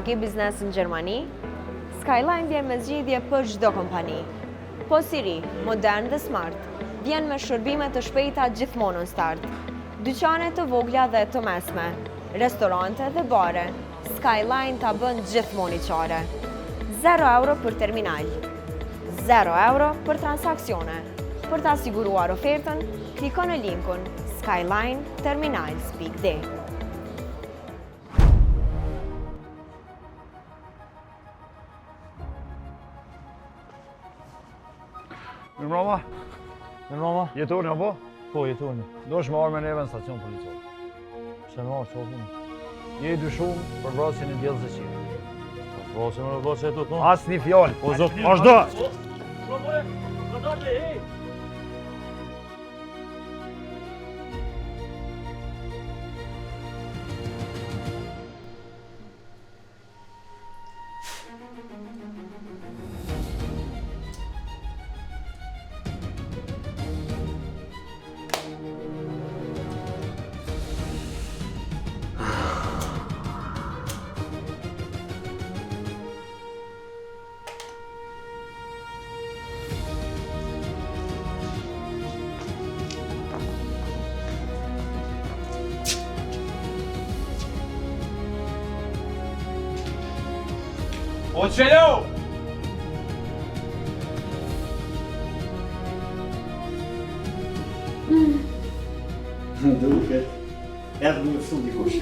ke biznes në Gjermani? Skyline vjen me zgjidhje për çdo kompani. Po si ri, modern dhe smart, vjen me shërbime të shpejta gjithmonë në start. Dyqane të vogla dhe të mesme, restorante dhe bare, Skyline ta bën gjithmonë i qare. 0 euro për terminal, 0 euro për transaksione. Për ta siguruar ofertën, kliko në linkun skylineterminals.d. Mirëmbrëma. Mirëmbrëma. Jetoni apo? Po, jetoni. Do është marrë me neve në stacion policor. Pse më marrë, çfarë punë? Je i dyshuar për vrasjen e djallës së qiejt. Vrasje më vrasje e thonë. Asnjë fjalë. Po zot, vazhdo. O qelo! Duket, edhe më mësu dikush.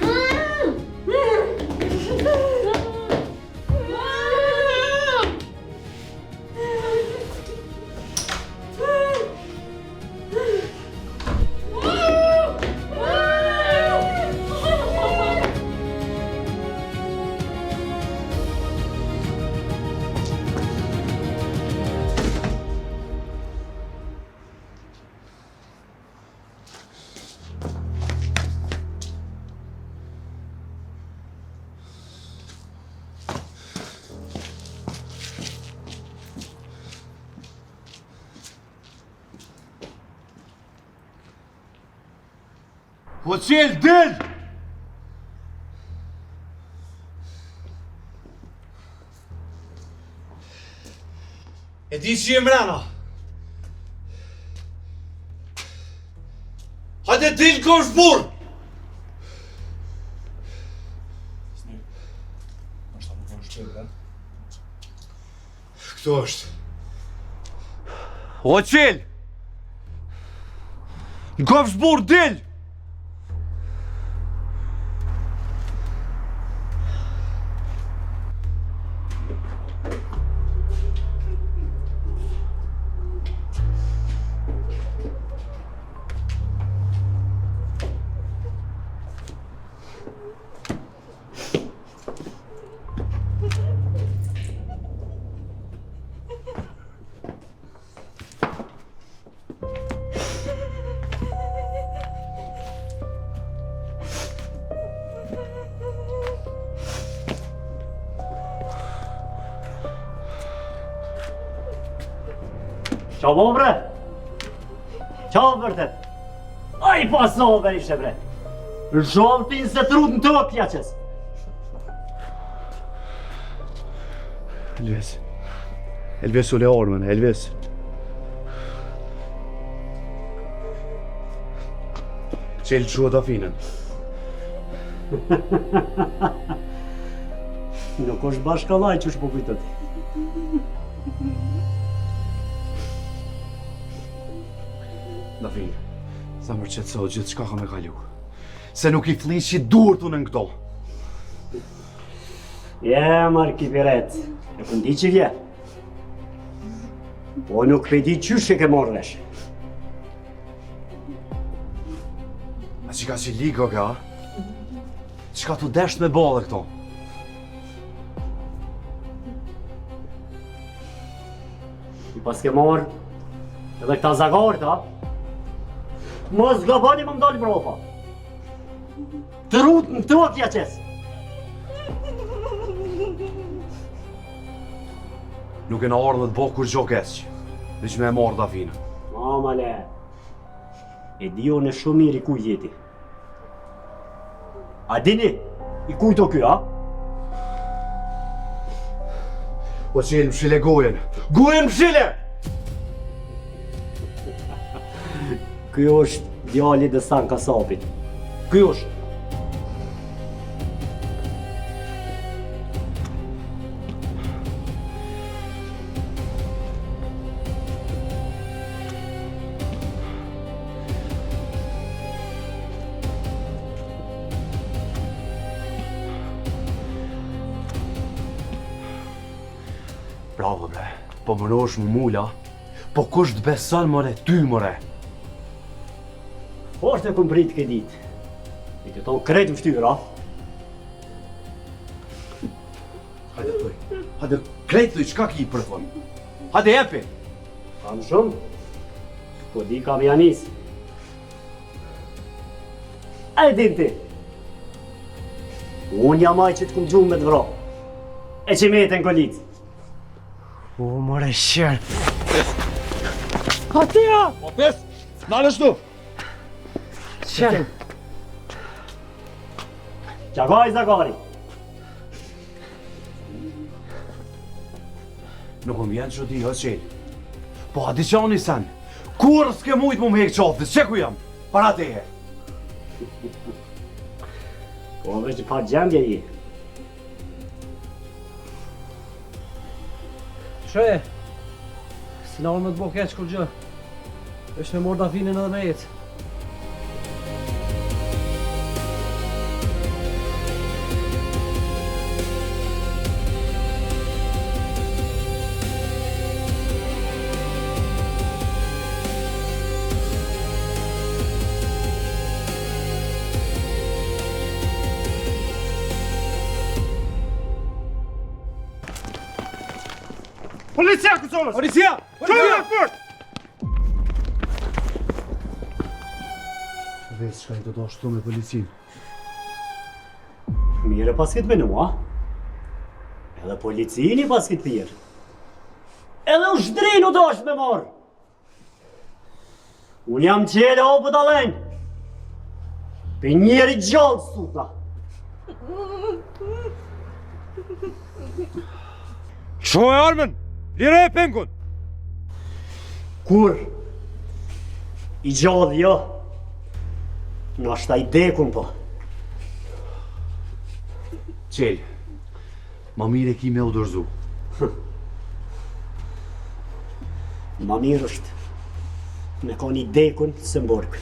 O qel, del! E di që jem rana. Hajde del kosh burr! Këto është. O qel! Në kofsh burr, del! Qa bo bre? Qa vërtet? Aj pasover ishe bre! Zhovtin se trut në të pjaqes! Elvis. Elvis u le ormën, Elvis. Qelë që të finën. Nuk është bashkallaj që është po kujtët. Dafin, sa më qetëso gjithë çka ka me kalu. Se nuk i flinë që duhet unë në këto. Marë kipiret, e këndi që vje. Po nuk pedi qysh e ke morë vesh. A që ka që ligo ka? Që ka t'u desht me bale këto? I pas ke morë edhe këta zagarët, ha? Mos gabani më mdali brofa. Të rut në të pjaqes. Nuk e në ardhë të bëhë kur gjo kesq. Dhe që me e marrë Dafinën. Male, e dio në shumë mirë i kuj jeti. A dini, i kuj të kjo, ha? Po qelë mshile gojen. Gojen mshile! Ky është djali Dësan Kasapit. Ky është. Bravo, bre. Po më rosh më mula. Po kush të beson, more, ty, more. Është e kumprit këtë ditë. I të tonë kretë vështyra. Hajde thuj. Hajde krejt thuj, qka ki për thonë? Hajde jepi. Kam shumë. Po di kam janis. A e din ti? Unë jam aj që të kum gjumë me të vro. E që me e të ngolit. O, more shërë. Atia! Po pes, nalë shtu! Shërë. Qagaj Zagari. Nuk më vjen që di, o qelë. Po ati qani sen. Kur s'ke mujtë mu me hek qaftës, që ku jam? Para teje. Po veç që pa gjendje i. Shë, si na unë me të bo keq kur gjë. është me morë Davinin edhe me jetë. Policia, Kosovës! Policia! Policia! Fort! Veç shka i të do ashtu me policin. Mire pas këtë menu, a? Edhe policini pas këtë pirë. Edhe u shdrin u dosh me morë. Unë jam qele o për dalen. Për njeri gjallë sutna. Qo e armen! Lire e pengun! Kur i gjallë jo, nashta i dekun po. Qel, ma mire ki me u dorzu. Ma mirë është me koni dekun së mborg.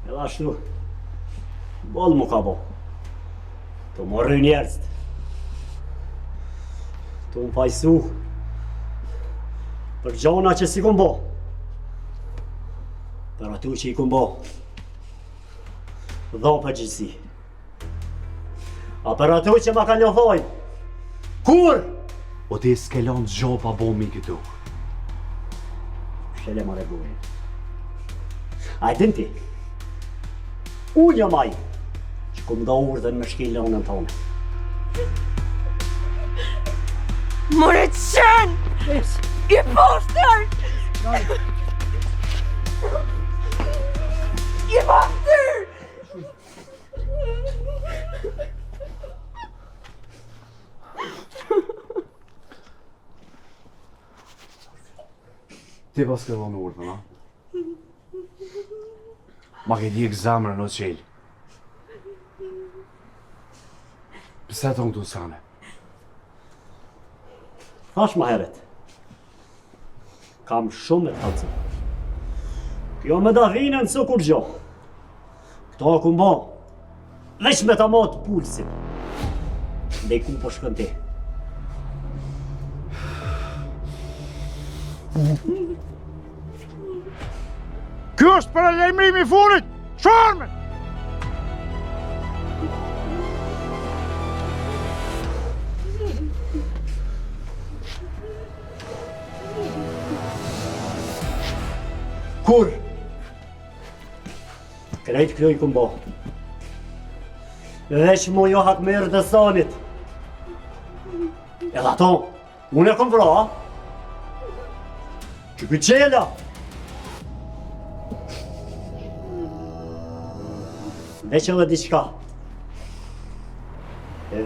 Edhe ashtu, bol mu ka bo. Të morry njerëzt. Të më pajsu për gjona që si kun bo. Për atu që i kun bo. Dho për gjithësi. A për atu që ma ka njofojnë. Kur? O ti s'ke lanë gjo pa bomi këtu. Shele ma regullin. A e din ti? Unë jam aj që kum do urdhen me shkillë në tonë. More qen! I poshtër! I poshtër! Ti pas ke dhonë urdhën, a? Ma ke djek zamrën o qel. Pse të këtu sane? Thash ma heret. Kam shumë me të halëzim. Kjo me Davinën së kur gjo. Këto ku mbo. Veç me ta motë pulsin. Dhe ku po shkën ti. Kjo është për lajmërimi i funit! Shormen! Kur? Krejt kjo i ku mbo. Veç mu jo hak merë dhe sanit. Edhe ato, unë e kom vra, a? Që këtë qela. Veç edhe diqka.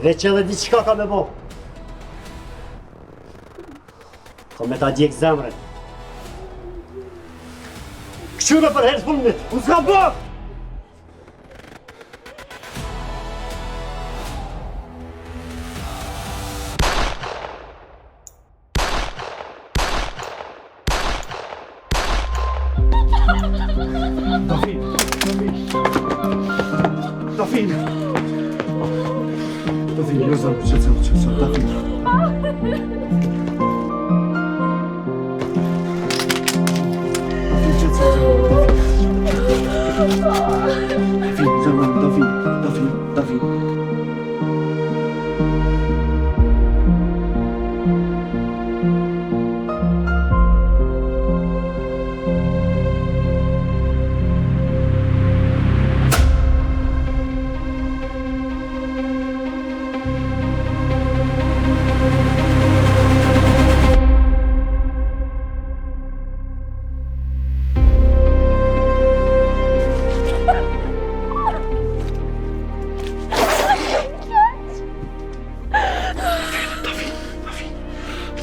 Veç edhe diqka ka me bo. Kom me ta djek zemrën. Këshyre për herë s'punimit! Unë s'ka bë! Dafin, ju zamër qëtësëm, Dafin. Dafin.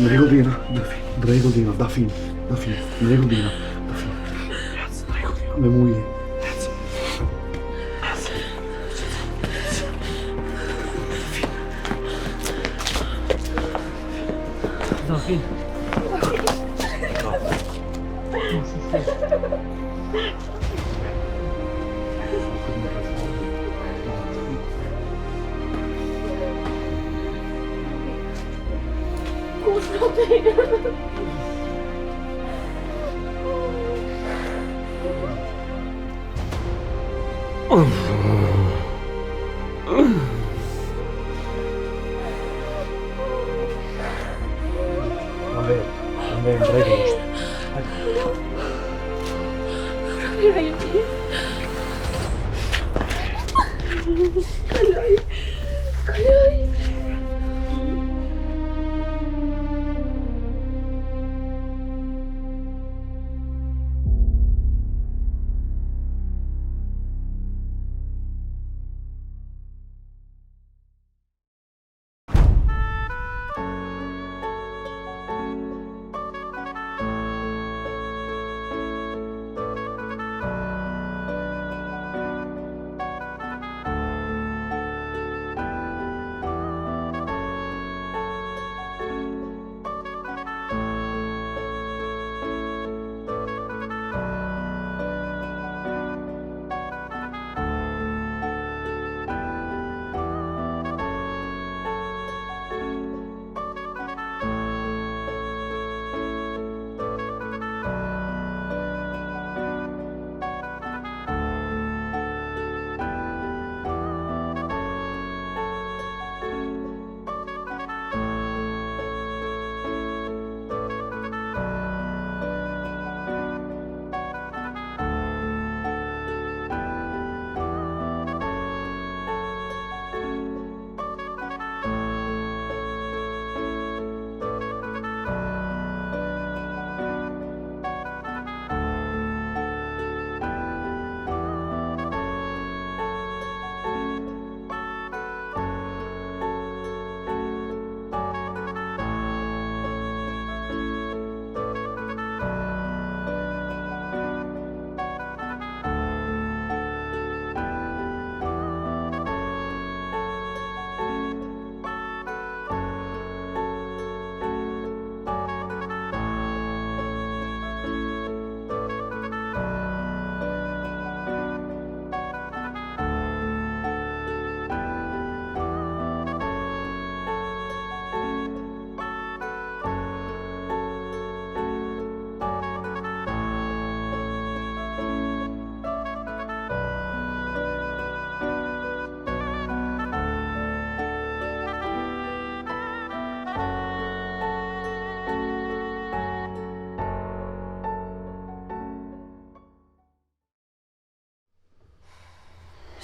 Drejgodina, Dafin, Drejgodina, Dafin. Drejgodina, me muje. Dafin. Andaj drejtë është.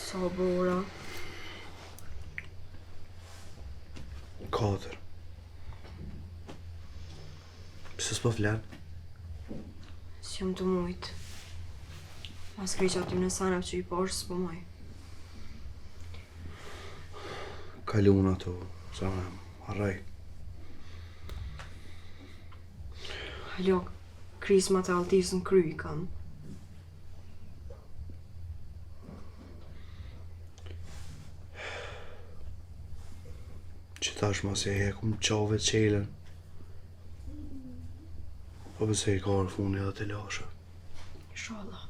Sa bora? 4. Pse s'po flan? Si jam të mujt. Mas kreqa ty në sanat që i poshtë s'po moj. Kalun ato, sa harraj. Halo, krisma të altisë në kry kam. Që tash mos e hekum qove qelen. Po pëse i ka në funi edhe të lashe. Inshallah.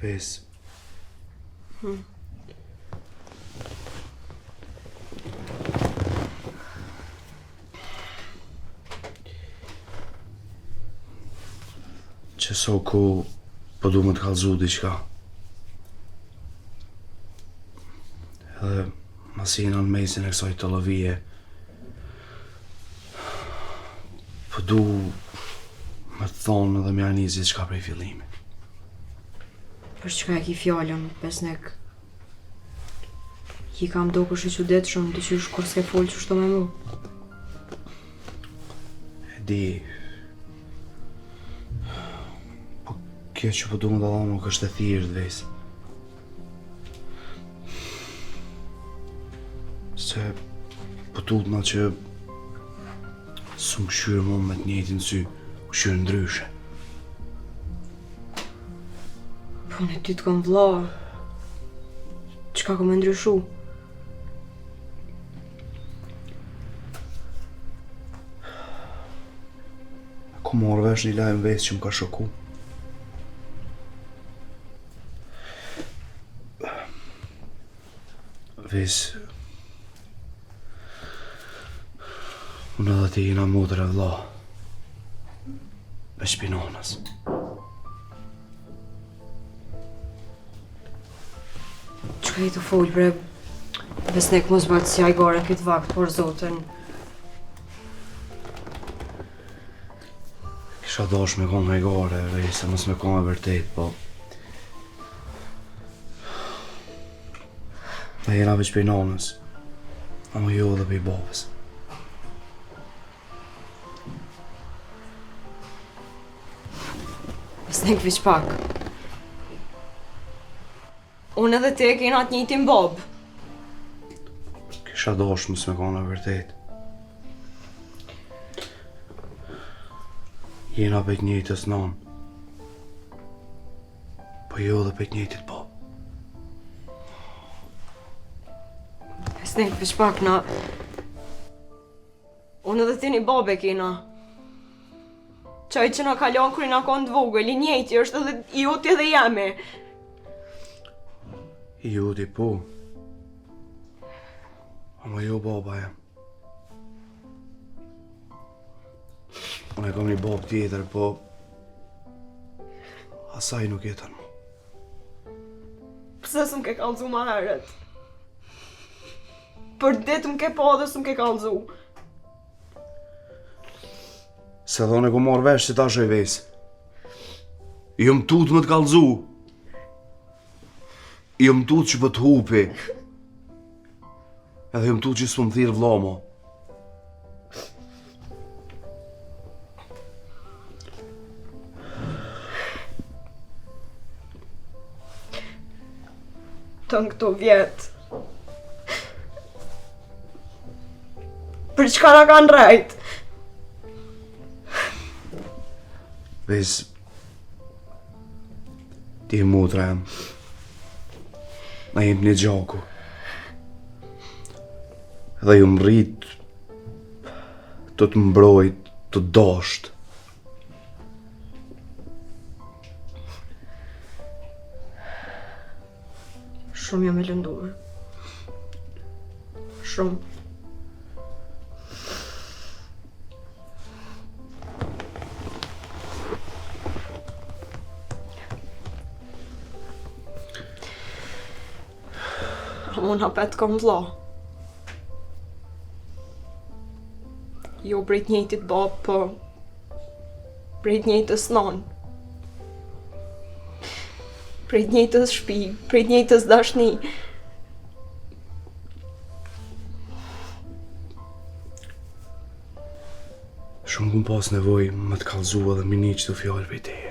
Ves. Që so ku po du më të kallëzu diqka. Edhe masina në mesin e kësaj të lëvije. Po du më të thonë edhe me anizi qka prej fillimit. Për çka e ki fjallën, besnik? Ki kam do kështë i qudetshëm, të qysh kur s'ke folë qështu me mu. E di... Po kjo që po du më dalon nuk është e thirrë ves. Se po tutna që s'u këshyrë mu me të njëjtin sy, këshyrë ndryshe. Po në ty të kom vlla. Qka kom e ndryshu? Ku morë vesh një lajmë ves që më ka shoku. Ves... Unë edhe ti jena motër e vlla. Me shpinonës. Qka i të folë bre? Besnik mos bëtë si ajgare këtë vakt, por zotën. Kisha dosh me konë hajgare, se mos me konë e vërtet, po... Dhe jena veç për nanës, ama jo dhe për i babës. Besnik veç pak. Unë edhe ti e kena të njëjtin bob. Kisha dosh mos me konë e vërtet. Jena për të njëjtës nanë, po jo dhe për të njëjtit babë. Besnik veç pak na... Unë edhe ti një bob e kena. Qaj që na kalon kër i na konë të vogël, i njëjti është edhe i joti edhe jemi. I joti po, ama jo baba jam. Unë e kam një babë tjetër, po... Asaj nuk jetën mu. Pse s'm ke kallëzu ma herët? Për ditë m'ke po dhe s'm ke kallëzu. Se dhone ku marrë vesh që ta shoj ves. Jo më tut më të kallëzu. Jo më tut që për të hupi. Edhe jo më tut që s'po më thirë vlla mo. Të në këto vjetë. Për çka na kanë rejt? Ves... Ti e motra jam. Na jem një gjaku. Edhe ju më rrit... Të të mbrojt, të dasht. Shumë jam e lënduar. Shumë. Unë hapet kom vlla. Jo prej të njëjtit bab, po prej të njëjtës nanë. Prej të njëjtës shtëpi, prej të njëjtës dashni. Shumë kum pas nevoj më të kallëzu edhe mini që të fjallë për teje.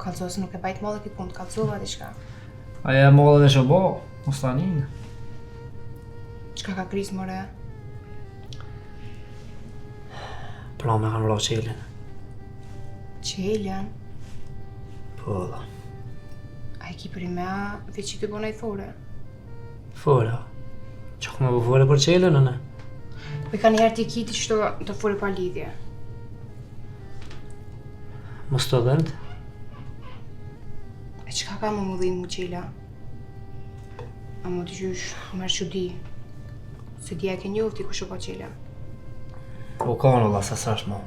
Kalzo se nuk e bajt mollë këtë punë, kalzova diçka. Aja e mollë dhe shëbo, mos tanin. Çka ka krizë more? Pra me kanë vra qelin. Qeljan? Po da. A e ki për i mea, veç që të bona i thore? Fora. Që ku me bu fore për qelin, në? Po i ka njerë t'i kiti që të fore pa lidhje. Mos të dhënd? E qka ka më mudhin mu qela? A më të gjysh, mërë që di. Se di e ke njofti ku shë pa qela. Po ka në la, sa sash mo.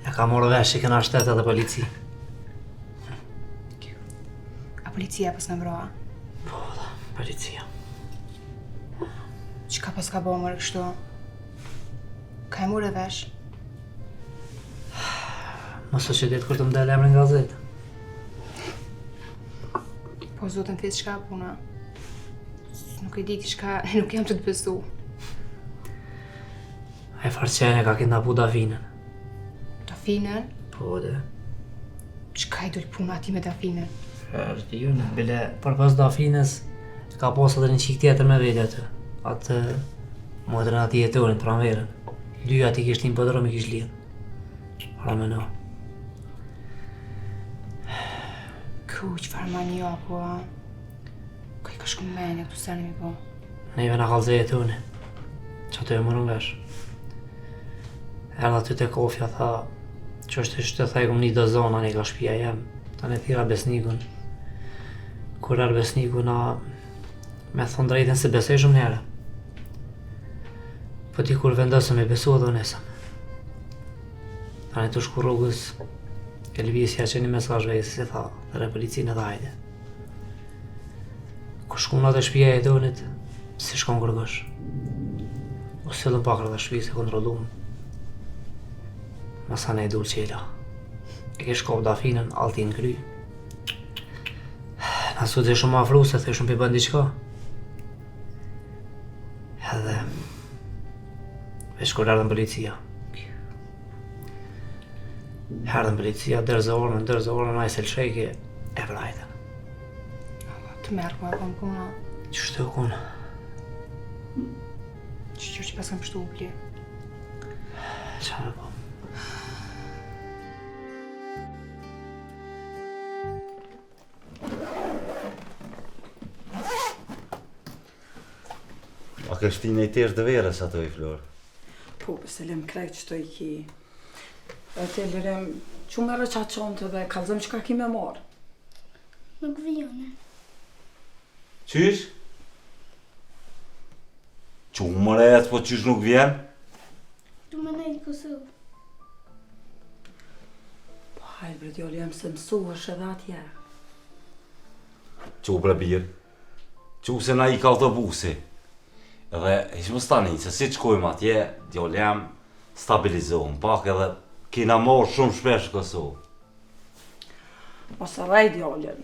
Ja ka morë vesh që këna shtetë dhe polici. A policia pas në vroa? Po da, policia. Qka pas ka bo mërë kështu? Ka e mure vesh? Mos që ditë kur të mdel emrin nga gazetë. Po zotën thithë shka puna. Nuk e di ti shka, nuk jam të të besu. A e farqenje ka kidnapu Dafinën. Dafinën? Po dhe. Qka i dojtë puna ati me Dafinën? Është ju në bile, për pas Dafinës, ka posë edhe një qik tjetër me vete atë. Atë modrën ati jetonin, pranverën. Dy ati kishtin për dërëm i kish lidhë. Rameno. Ku, qëfar ma një apo, a? Ka i ka shku menja këtu sërni mi po. Neve nga kalze jetoni. Që ato e mërën vesh. Erda ty të kofja, tha, që është të thajkum një do zona, një ka shpia jem. Ta ne thira besnikun. Kur erë besniku na me thonë drejten se besoj shumë njëre. Po ti kur vendosëm e besu edhe nesëm. Ta ne të shku rrugës, e lëvisja që një mesaj vejtë, si tha, dhe re policinë edhe hajde. Kur shku nga të shpia e donit, si shkon kërgësh. O sëllën pakra dhe shpi se kontrolum. Masa ne e dur qela. E ke shkop Dafinën, altin kry. Nasu të shumë afru se të shumë për diqka. Edhe... veç kur erdhen policia. Erdhen policia, dërze orën, a i se lëshejke, e vrajten. Të merë ku e kom puna. Qështu e kun? Që pas kam pështu u pli. Qa me po? A ke shtinë i tesh dhe verës ato i Flor? Po, pëse lem krejt që të i ki. E të lirem që me rëqa qontë dhe kalzëm që ka ki me marë. Nuk vijone. Qysh? Që më rejtë, po qysh nuk vjen? Du me nejtë Kosovë. Po hajtë bre djoli, jem se mësu është edhe atje. Që bre birë? Që se na i ka autobusi. Edhe ishë më stani, se si qkojmë atje, djoli jam stabilizohëm pak edhe kina morë shumë shpesh Kosovë. Mos e rej djolin.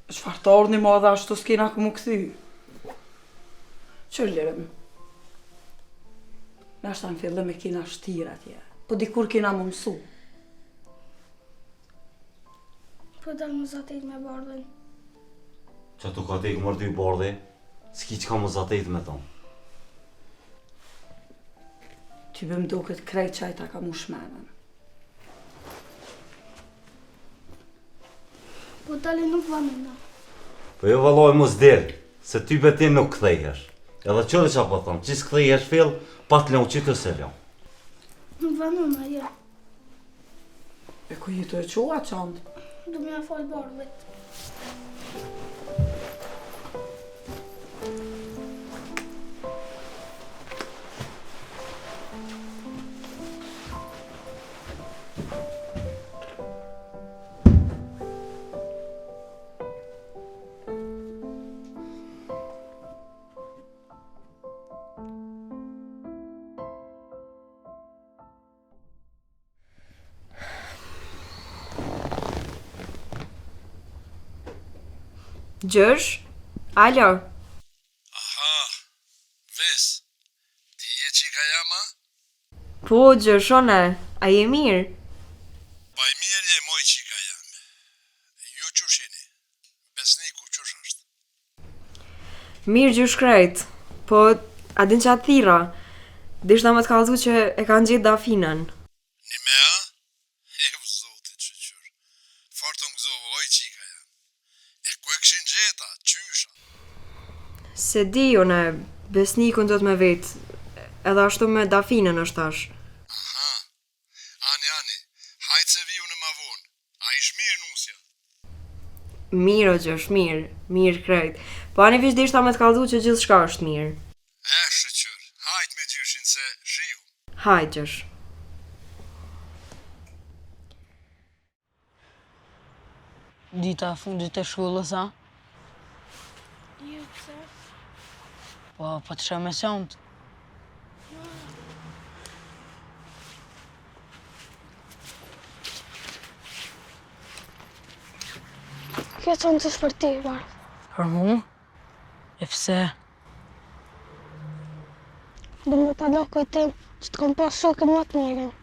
Shfartar një ma dhe ashtu s'kina këmu këthy. Që lirëm? Në ashtë në fillim e kina shtirë atje, po dikur kina më mësu. Po da më zatet me bardhen. Që tu ka tekë mërë dy bardhe, s'ki që ka më zatet me tonë. Ty bëm do këtë krejt qaj ta ka mu shmenën. Po dali nuk vanena. Po jo valoj mu s'delë, se ty betin nuk këthejhesh. Edhe qëre që po thonë, që s'këthejhesh fill, pa të leon që të se leon. Nuk vanena, ja. E ku jetu e qua qandë? Du me a falë bardhet. Gjersh? Alo? Aha, ves, ti je qika jama? Po, Gjersh, one, a je mirë? Pa i mirë je, moj qika jam. Ju qush jeni? Besniku qush është? Mirë gjysh krejt, po a din që atë thira? Dishta më të kallëzu që e kanë gjetë Dafinën. Një me a? Jev zotit shëqyr. Fort të ngëzove, oj qika jam. E ku e këshin gjeta, qysha? Se di une, besnikun do të me vetë, edhe ashtu me Dafinën është tash. Aha, ani, hajtë se vi unë ma vonë. A ish mirë nusja? Mirë o gjësh, mirë krejt. Po ani vish dishta me të kallëzu që gjithë shka është mirë. Shëqyr, hajtë me gjyshin se shiu. Hajtë gjësh. Dita e fundit e shkollës, a? Jo, pse? Po të shë me sontë. Kjo qonë që për ti, Bardh. Për mu? E pse? Dhe më të lokoj tim që të kom pas shokën më të mirin.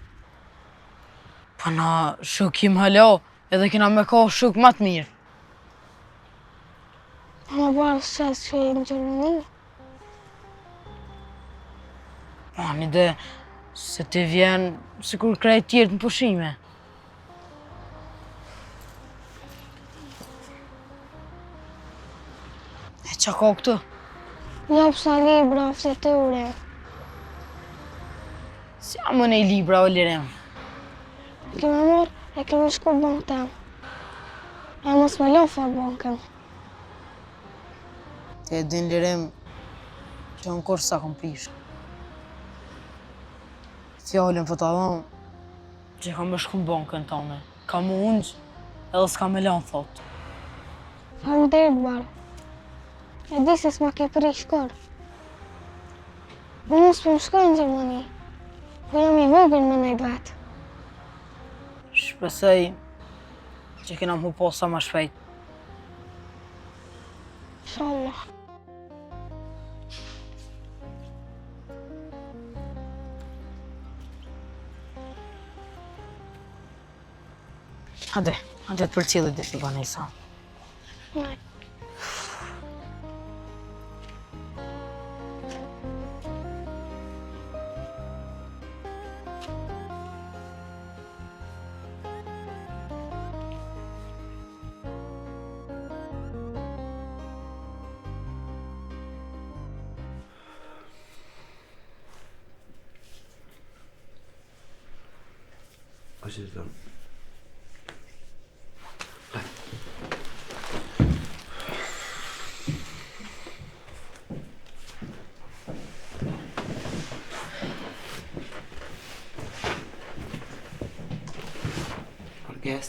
Po na shokim halo, edhe kena me ka shok më të mirë. Ama Bardh shes që e në Gjermani. Ani dhe se ti vjen si kur krejt tjertë në pushime. E qa ka këtu? Jap sa libra, fletore. Si jam më nej libra o lirem? E keme marrë, e keme shku bankë tem. E mos me lofa bankën. Te din lirem që në kur sa kom prish. Fjallin për të adhon që kam me shku bankën tane. Kam më ungë edhe s'ka me lanë thot. Faleminderit, Bardh. E di se s'ma ke prish kur. Unë mos për më shkoj në Gjermani. Po jam i vogël me nejt vetë. Shpresoj që kena mu po sa ma shpejt. Inshallah. Hade të përcjellit dhe të Vanessa. Nej. A që të tëmë? Orges,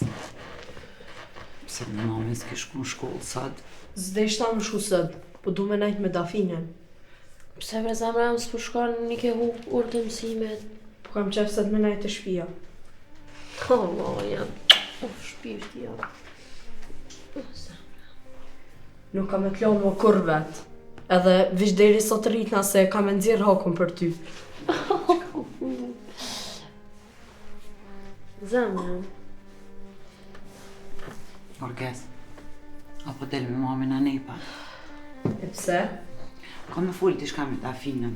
pse në mami s'ke shku në shkollë sad? Zde ishta më shku sëd, po du me najt me Dafinën. Pse bre zemra jam s'po shkon një ke hu urë të mësimet. Po kam qef sëd me najt të shpia. Oh, jam. Shpirti jam. Nuk kam e t'lo më kur vet. Edhe vish deri sot rritna se kam e nxjerr hakun për ty. Zemra. Orges, apo del me mamin a nepa. E pse? Ka me full t'i shka me Dafinën.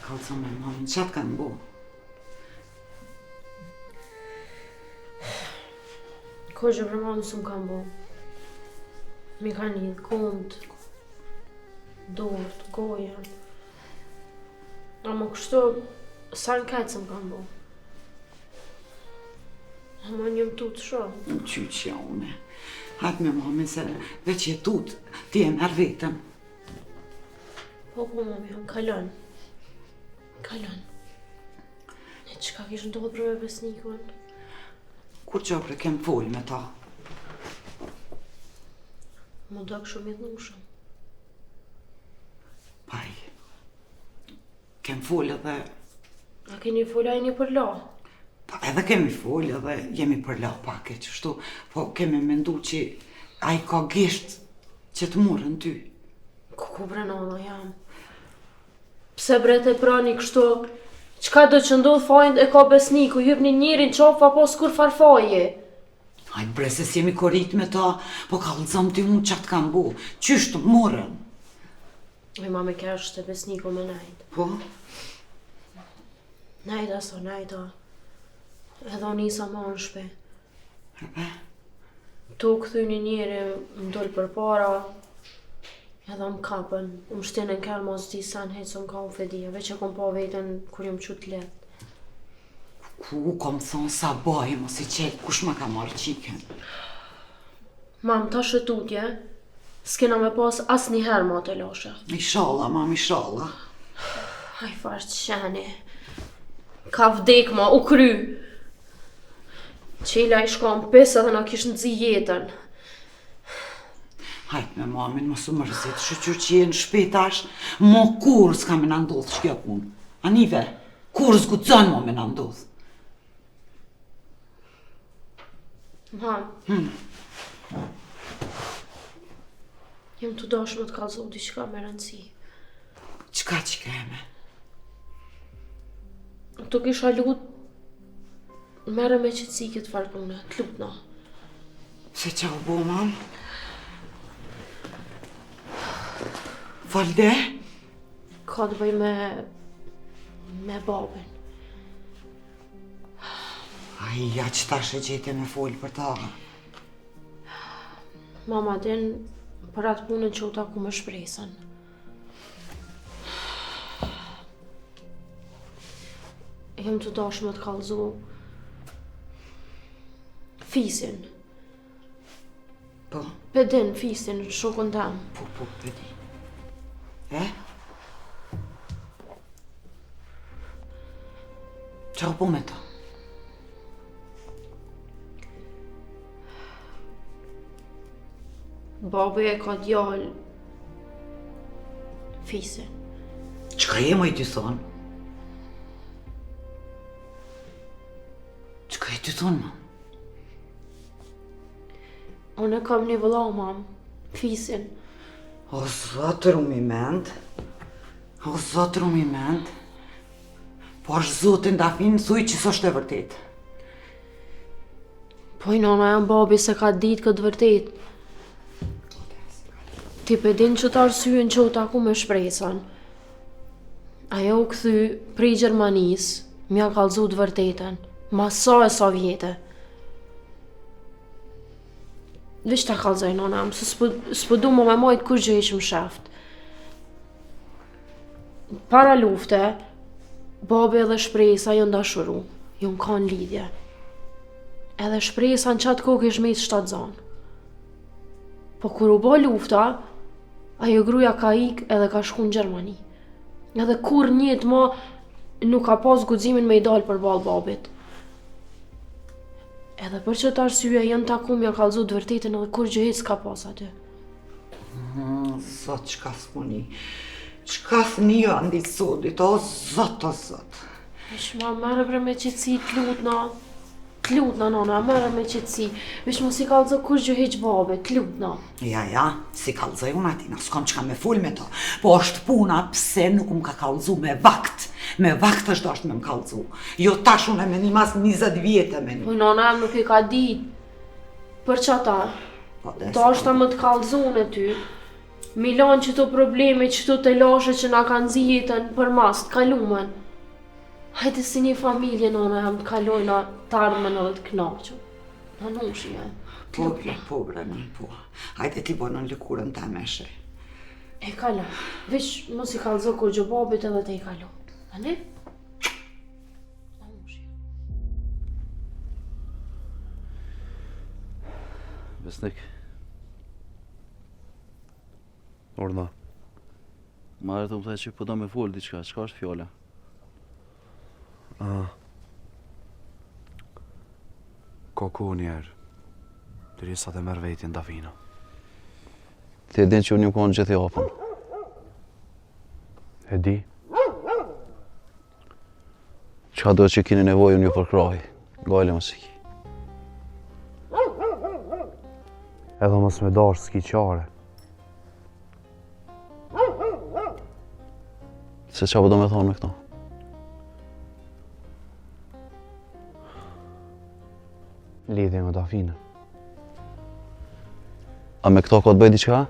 Kalca me mamin, qatë kanë bo? Ko që për mamë s'm kam bo. Mi ka një kont, dort, gojen. Ama kështu, sa në këtë s'm kam bo. Ama një më tutë shumë. Në qyqja une. Hajtë me mamin se veç je tut, ti e merë vetëm. Po, mami, jam kalon. Kalon. E qka kishë ndodhë për me besnikun? Kur qopre kem fol me ta? Më do kështu me t'nushëm. Paj, kem fol edhe... A keni folaj një për la? Edhe kemi folë edhe jemi përla pak e qështu, po kemi mendu që a I ka gisht që të murën ty. Ku bre nona jam? Pse bre te prani kështu? Qka do që ndodh fajnë e ka besniku, jyp një njërin qofa po s'kur farfaje. Hajt bre se s'jemi korit me ta, po kallëzëm ti unë qatë kam bu, qysh të murën? E ma me kesh të besniku me najt. Po? Najta so najta, edhe o nisa ma në shpe. Tu këthy një njëri më dollë për para, edhe më kapën, më shtinë në kërë mos di sa në hejtë së më ka unë fedia, veç e kom pa vetën kur jam qut letë. Ku kom thonë sa bëj, mos I qelë, kush ma ka marrë qiken? Mam, ta shëtutje, s'kena me pas as një herë ma të lashe. Inshallah, mam, inshallah. Haj farë që shani, ka vdek ma, u kry. Qela I shka më pesë edhe na kishë në zi jetën. Hajt me mamin, mos u mërzit, shqyqyr që jenë shpetash, mo kur s'ka me në ndodhë shkjo punë. Anive, kur s'gudzon mo me në ndodhë. Mam, jem të dashme të kalzoh diçka me rëndësi. Qka që keme? Të kisha lut, mere me qëtësi këtë farpune, të lutna. Se qa u bo, mam? Falde? Ka të bëj me babin. Aja, që tash e gjete me folë për ta? Mama din për atë punën që u taku me shpresën. Jem të dashme të kallëzu fisin. Po? Pedin, fisin, shokën tem. Po, pedi. Qa po me ta? Babi e ka djallë fisin. Qka je moj ty thonë? Qka je ty thonë, mam? Unë e kam një vëlla, mam, fisin. O, zotër u mi mend. O, zotër u mi mend. Po është zotin Dafin, thuj që s'është e vërtet. Po I nona jam babi se ka ditë këtë vërtet. Ti pedin që të arsyen që u taku me shpresën. Ajo u këthy prej Gjermanis, mja kallëzu të vërtetën, ma sa e sa vjetë. Vish ta kallëzoj nonam, se s'po du më me majtë kur gjë ishë më shaft. Para lufte, babi edhe shpresa jo ndashuru, jo në kanë lidhje. Edhe shpresa në qatë kokë ishë me i 7 zanë. Po kur u bo lufta, ajo gruja ka ik edhe ka shku në Gjermani. Edhe kur njët ma nuk ka pas guximin me I dalë për balë babit. Edhe për që të arsye jenë taku mja kallëzu të vërtetën edhe kur gjë s'ka pas aty. Zot, qka s'puni. Qka s'ni jo andi sodit, o zot, o zot. Vish ma merë bre me qëtësi, t'lutna. T'lutna, nona, merë me qëtësi. Vish mu si kallëzë kur gjë heq babe, t'lutna. Ja, si kallëzoj unë atina, s'kom qka me full me to. Po është puna pse nuk më ka kallëzu me vakt. Me vakt është dashtë me më kallëzu. Jo tash unë e me një mas 20 vjetë me një. Po nona nuk I ka dit. Për që ata? Ta është ta më të kallëzun e ty. Milan që të probleme, që të të lashe që na kanë zjetën për mas të kalumen. Hajde si një familje, nona, jam të kalojna të ardhmen edhe të knaqën. Në nushi, ja. Po, bre, po. Hajde ti bo në lëkurën ta meshe. E kala. Vish, mos I kallëzo kur gjë babit edhe te I kalo. A ne? Në nushi. Besnik. Orna. Ma e të më thaj që përdo me full diqka, qka është fjole? Koku njerë, dëri sa të merë vetin Davina. Ti e din që unë një konë gjithi opën. E di? Qa do që kini nevojë unë ju përkroj, Gojle më s'ki. Edhe mos me dash s'ki qare. Se qa po do me thonë me këto? Lidhje me Dafinën. A me këto ka të bëj diçka?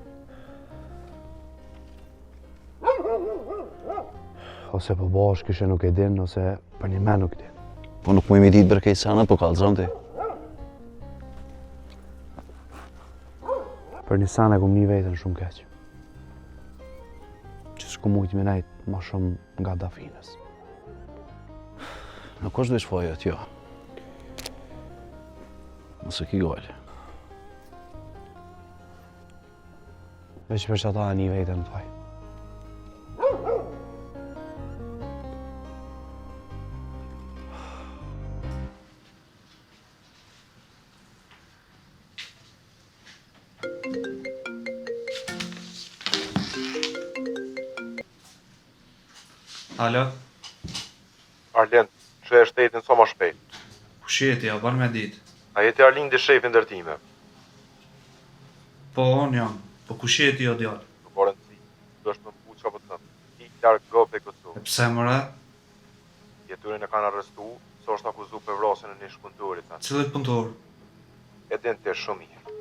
Ose po bashkë nuk e din, ose për një me nuk din. Po nuk mu imi ditë bërkej sana, po kallëzëm ti. Për një sana kum një vetën shumë keq. Që s'ku mujt me nejt ma shumë nga Dafinës. Nuk është veç foja t'jo. Nëse ki gojle. Veç për që ata e një vetën t'aj. Alo? Arlen, që e shtetin sa ma shpejt. Ku shjeti, ja, ban me dit. A jeti Arlin dhe shefin ndërtime? Po, unë jam. Po ku shjeti jo djallë? Nuk o rëndësi, do është më mpu që po të thëmë. Ti largë gope këtu. E pse mëre? Jeturin e kanë arrestu, so është akuzu për vrasën e një shpunturit. Cilët puntur? E din të shumë mirë.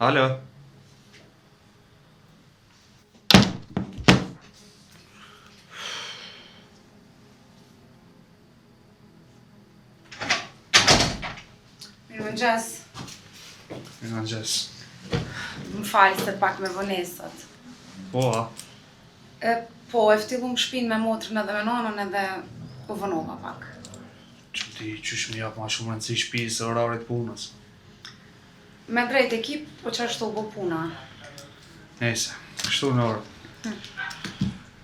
Alo? Mëngjes. Mëngjes. Më falë se pak me vonesët. Po, a? Po, e ftillum shpinë me motrën edhe me nonën edhe u vonova pak. Që ti qysh më jap ma shumë rëndësi shtëpisë e orarit punës. Me drejt ekip, po që ashtu bo puna. Nese, kështu në orë.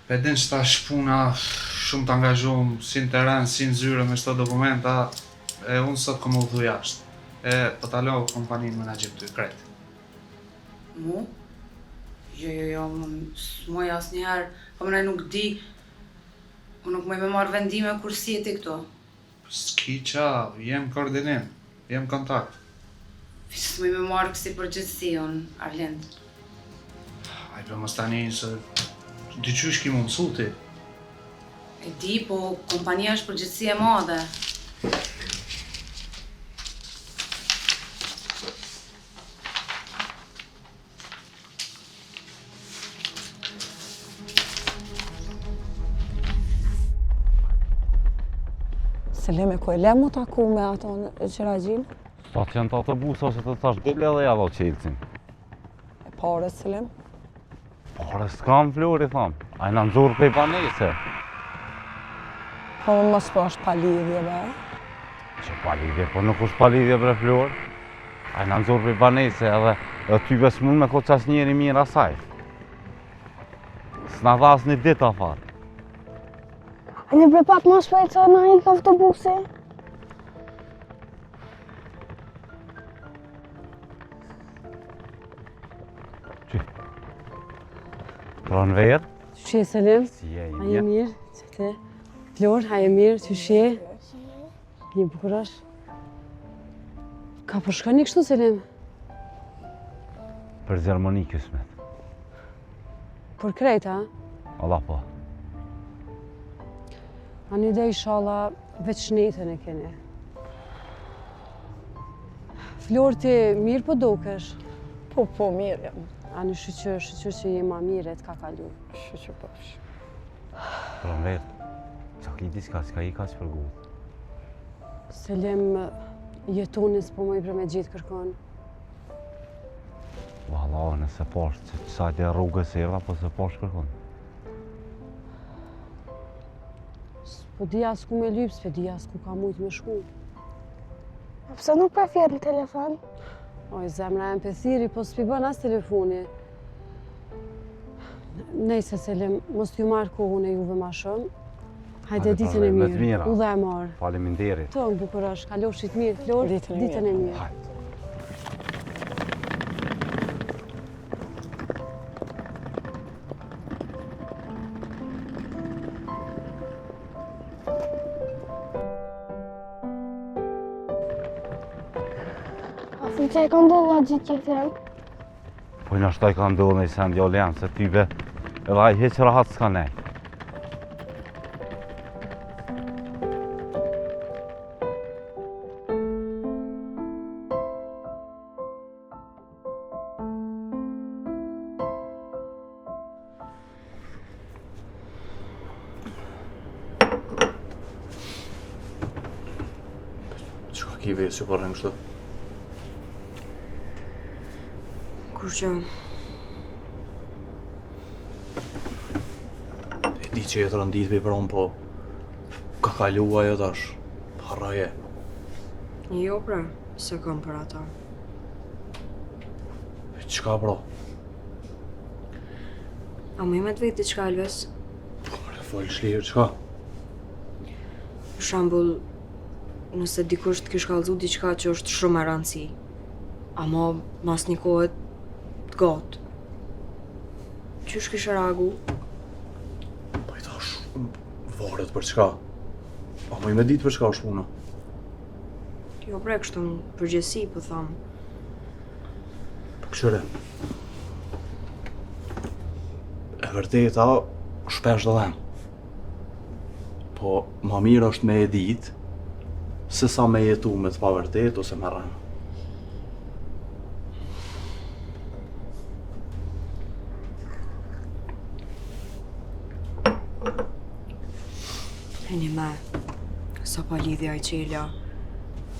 Pe din që tash puna shumë të angazhum, si në teren, si në zyre me shto dokumenta, e unë sot kom u dhu jashtë. E po t'alo kompaninë më në gjip të kretë. Mu? Jo, s'moj asë njëherë, po mënej nuk di, unë nuk moj me marrë vendime kur si e ti këto. S'ki qa, jem koordinim, jem kontakt. S'moj me marrë kësi përgjithsi, unë, Arlen. Ajpe mos tani se dy qysh ki mu mësu ti. E di, po kompania është përgjithsi e madhe. Seleme, ku e le mu taku me ato në Qiragjin? Ta të janë të autobusa ose të tash dole edhe jadho qelësin. E pare, Selem? Pare s'kam Flori, thamë. A i në nëzorë pej banese. Po më mos po është pa lidhje, be? Që pa lidhje, po nuk është pa lidhje bre Flori. A i në nëzorë pej banese edhe ty ves mund me ko qas njeri mirë asaj. S'na dha as një dit afar. A një bre pak më shpejt sa na ik autobusi? Pranë verë? Që je, Selim? Si je, A je mirë? Që te? Flor, a je mirë? Që je? Një bukurash? Ka përshkoni kështu, Selim? Për Zermoni kësmet. Për krejt, a? Allah po. A një dhe ishala veç netën e keni. Flor, ti mirë po dokesh? Po, mirë jam. A një shqyqër që je ma mirë e t'ka kalu? Shqyqër përsh. Pranë verë, qa ki diska, s'ka i ka që përgu. Selim, jetonis po më i bre me gjithë kërkon. Valla, nëse posh, që sajt e rrugës e erda, po se posh kërkon. Po di as ku me lypë, s'pe di as ku ka mujtë me shku. Pse nuk pa fjerë në telefon? Oj, zemra e më pëthiri, po s'pi bën as telefoni. Nejse, Selim, mos t'ju marrë kohën e juve ma shumë. Hajde ditën e mirë, u dhe e marë. Faleminderit. Tonë, bukurash, kaloshit mirë, Flor, ditën e mirë. Ti që e ka ndodhë la gjithë që them? Po në ashtaj ka ndodhë në sen djallë janë, se tyve edhe aj heq rahat s'ka nej. Qka ki vetë që përën kështu? Kur që E di që jetë rëndit për përën, po ka kalu ajo tash, harraje. jo pra, se kam për ata. Qka bro? A më me të vetë diçka Elves? Mërë folë shlirë, qka? Për shambull, nëse dikush të kish kallëzu diçka që është shumë e rëndësi, ama mas një kohë të gatë. Qysh kishe reagu? Po i tash, varet për qka? A më i me ditë për qka është puna? Jo bre, kështu në përgjësi, po thamë. Po këshyre. E vërteta, shpesh dhe dhem. Po, ma mirë është me e ditë, se sa me jetu me të pavërtet ose me rënë. E një me, sa pa lidhja i qelja,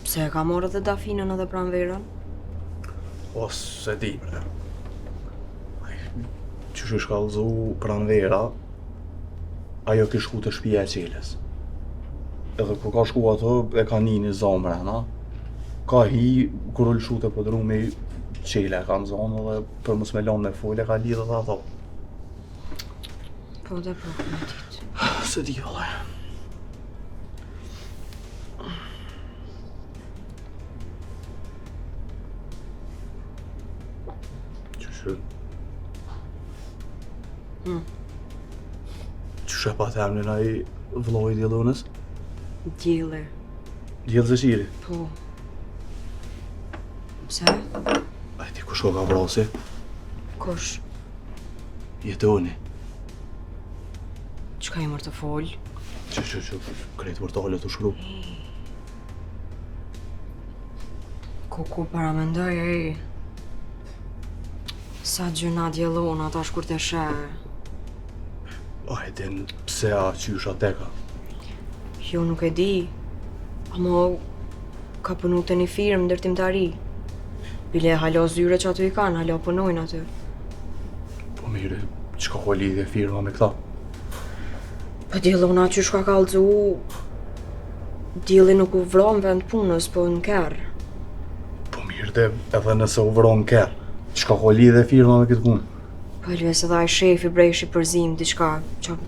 pse e ka morë edhe Dafinën edhe pranverën? O, se di, bre. Qysh është kallëzu pranvera, ajo ki shku të shtëpia e qeles. Edhe kur ka shku ato, e ka një zonë na. Ka hi, kur u lëshute për drumi, qele e ka në zonë dhe për mos me lanë me folë, e ka lidhë dhe ato. Po dhe po, me ditë. Se di, vëllaj. Qysh Qysh e pa të emnin ai vlloi djelonës? Djeli. Djelë Zeshiri? Po. Pse? Ai ti kush o ka vrasi? Kush? Jetoni. Qka i mërë të folë? Që, krejtë vërtale të shkru. Ku paramendoj e sa gjëna djelona tash kur të she. A e din pse a qysh ateka? Jo nuk e di, ama ka punu të një firmë ndërtimtari. Bile halo zyre që aty i kanë, halo punojnë aty. Po mire, qka ko lidhje firma me këta? Po djelona qysh ka kallëzu, djeli nuk u vron vend punës, po në kerë. Po mirë dhe edhe nëse u vron kërë, qka ko lidhje firma me këtë punë? Po Elves edhe ai shefi breshi përzim diçka që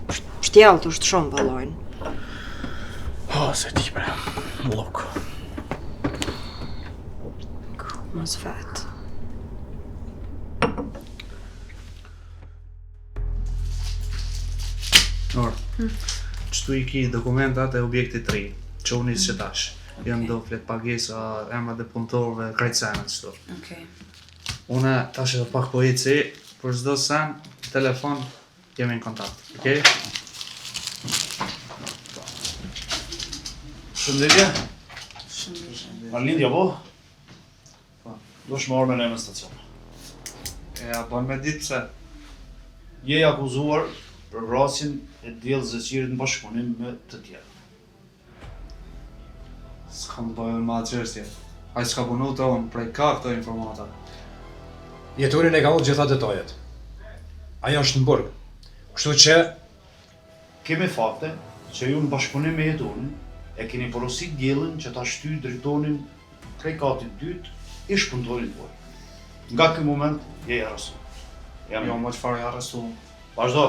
shtjellët është shumë vallojnë. Ha, se ti bre, lok. Mos vet. Norë, qëtu i ki dokumentat e objektit 3, që unë isë që tash. Jam do flet pagesa, emra dhe punëtorëve, krejt senet qëtu. Okej. Une tash edhe pak po eci, për çdo sen, telefon, jemi në kontakt, okej? Shëndetje. Arlindja po? Do shmarrë me ne në stacion. E a bon me ditë pse? Je i akuzuar për vrasjen e djellës Zecirit në bashkëpunim me të tjerë. S'kam të bëjë ma çështje. Ai s'ka punu të unë, prej ka këto informata. Jeturin e ka unë gjitha detajet. Aja është në burg. Kështu që... Kemi fakte që ju në bashkëpunim me Jeturin e keni porosit djellën që ta shty drejtonin prej katit dytë ish punëtorin tuaj. Nga ky moment je i arrestuar. Jo, më çfarë i arrestuar. Vazhdo.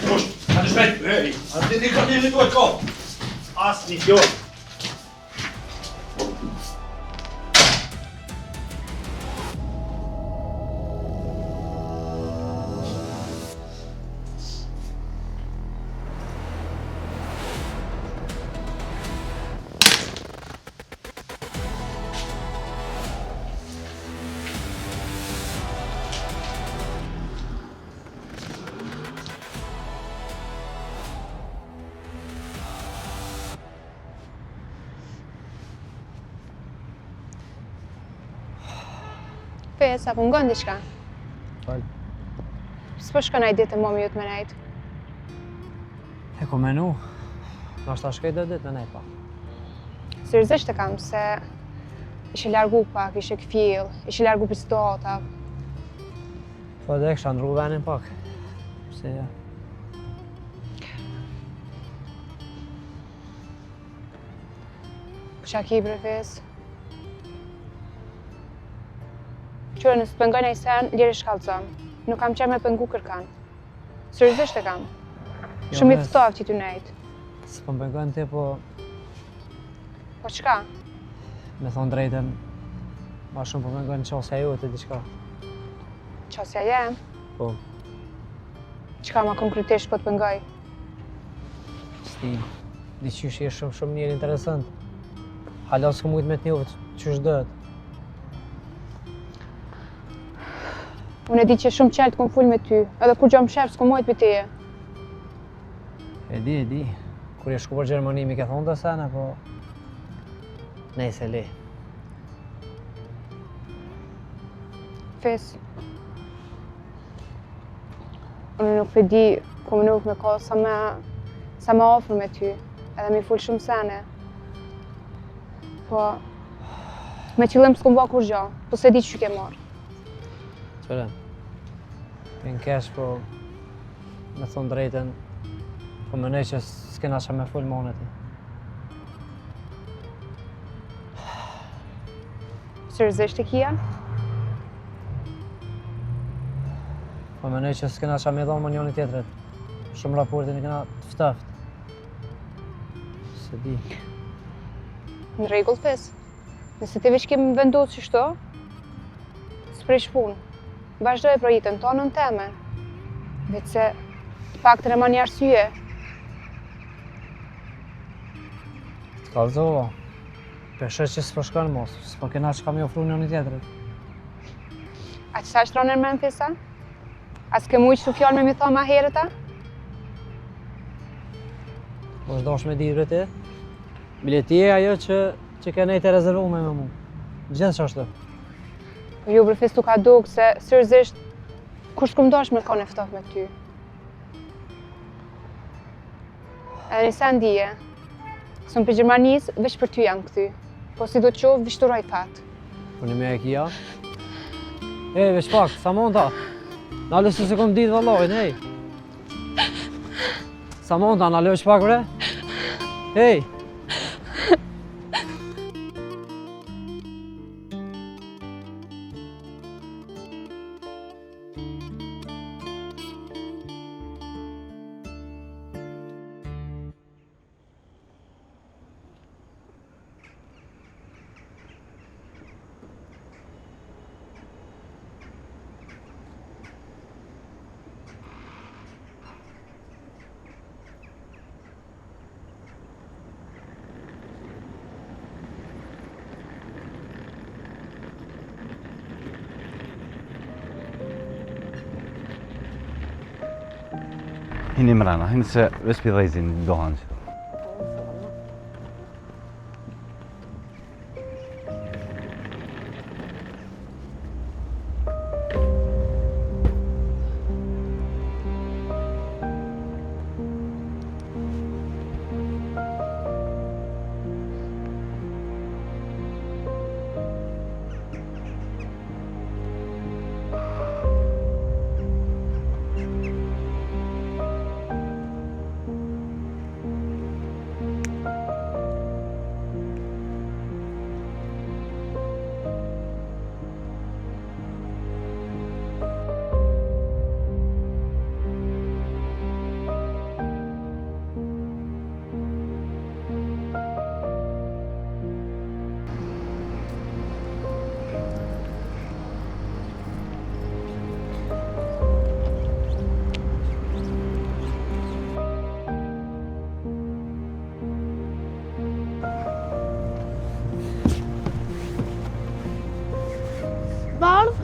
Kusht, hajde shpejt. Hey, atë ti ka një tuaj kohë. Asnjë fjalë. Fes, apo ngon diçka? Fal. S'po shkon ai ditë momi jot me nejt. E ku menu? Nashta shkoj do ditë me nejt pa. Seriozisht e kam se ishe largu pak, ishe këfill, ishe largu për situata. Po dhe kësha ndru venin pak. Se ja. Qa ki bre Fes? Qërë nësë të pëngoj në i sen, lirë shkallëzëm. Nuk kam qenë me pëngu kërkan. Seriozisht e kam. Shumë i fëtov që ty nejt. S'po më pëngojnë ti, po... Po qka? Me thonë drejten, ma shumë po pëngojnë qasja jote, diqka. Qasja jem? Po. Qka ma konkretisht po të pëngoj? Sti, diqysh je shumë njëri interesant. Hala s'ku mujt me t'njohë qysh dët. Unë e di që shumë qeltë kom full me ty, edhe kur gjo më shef s'ku mujt për teje. E di. Kur je shku për Gjermani mi ke thonë të sene, po... Nejse le. Fes. Unë nuk për di ku më nuk me ka sa me ofër me ty, edhe mi full shumë sene. Po... Me qëllim s'kom ba kur gjo, po se di që ke marrë. Qëren. Në kesh, po... Me thonë drejten, po më nej që s'kena që me full monet ti. Seriozisht e kia? Po më nej që s'kena që me dhonë më njoni tjetërit. Shumë raportin i kena të ftaft. Se di. Në rregull, Fes. Nëse ti veç kemë vendosur që shto, s'prish punë. Vazhdoj për jetën tonë në teme. Veç se të paktën e ma një arsye. Të kalzova. Peshet që s'po shkon mos, s'po kena që kam i ofru njoni tjetërit. A qësa është ronë në men, Fesa? A s'ke mujtë që fjallë me mi tha ma herëta? Po shdosh me dibre ti? Bile ti e ajo që ke nejtë e rezervume me mu. Gjithë që është. Po ju bre Fes tu ka dukë se seriozisht kur s'kum dosh me kone ftof me ty. Edhe një sen dije, sëm për Gjermanis veç për ty jam këty. Po si do të qovë, vishturoj fatë. Po një me e kia? Ej, veç pak, sa monta? Nalë se kom ditë vallojnë, ej! Sa monta, nalë veç pak bre? Ej! Hini mrena, hini se vespi dhejzin dohan që. Bardh?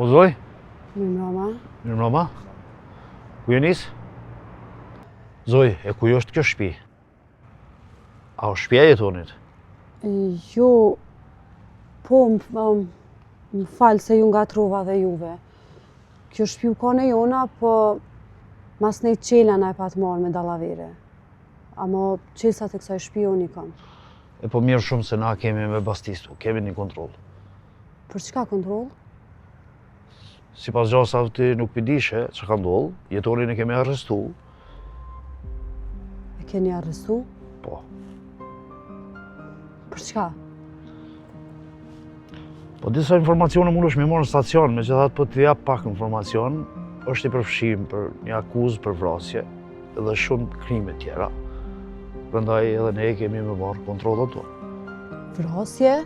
Po Zoj? Mirëmbrëma. Mirëmbrëma. Ku je nis? Zoj, e ku është kjo shtëpi? A o shtëpia e jetonit? Jo, po, më falë se ju ngatrova dhe juve. Kjo shtëpi u kone jona, po mas nej qela na e pat marrë me dallavere. Amo qelsat e kësaj shtëpi unë i kam. E po mirë shumë se na kemi me bastistu, kemi një kontroll. Për çka kontroll? Si pas gjasa ti nuk pidishe që ka ndodhë, jetonin e kemi arrestu. E keni arrestu? Po. Për çka? Po disa informacione mund është me morë në stacion, me që thatë po të jap pak informacion, është i përfshim për një akuzë për vrasje edhe shumë krime tjera. Prandaj edhe ne kemi me marrë kontrollat tonë. Vrasje?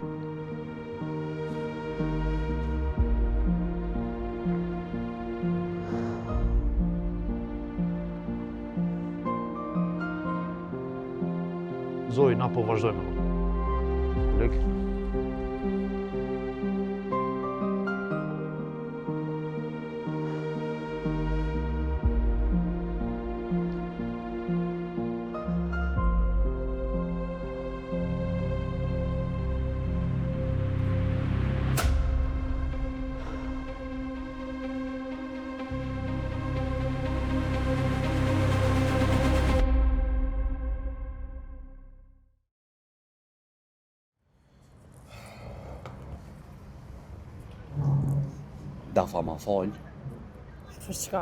Zoj, na po vazhdojmë. Lek. Dafa ma falj. Për çka?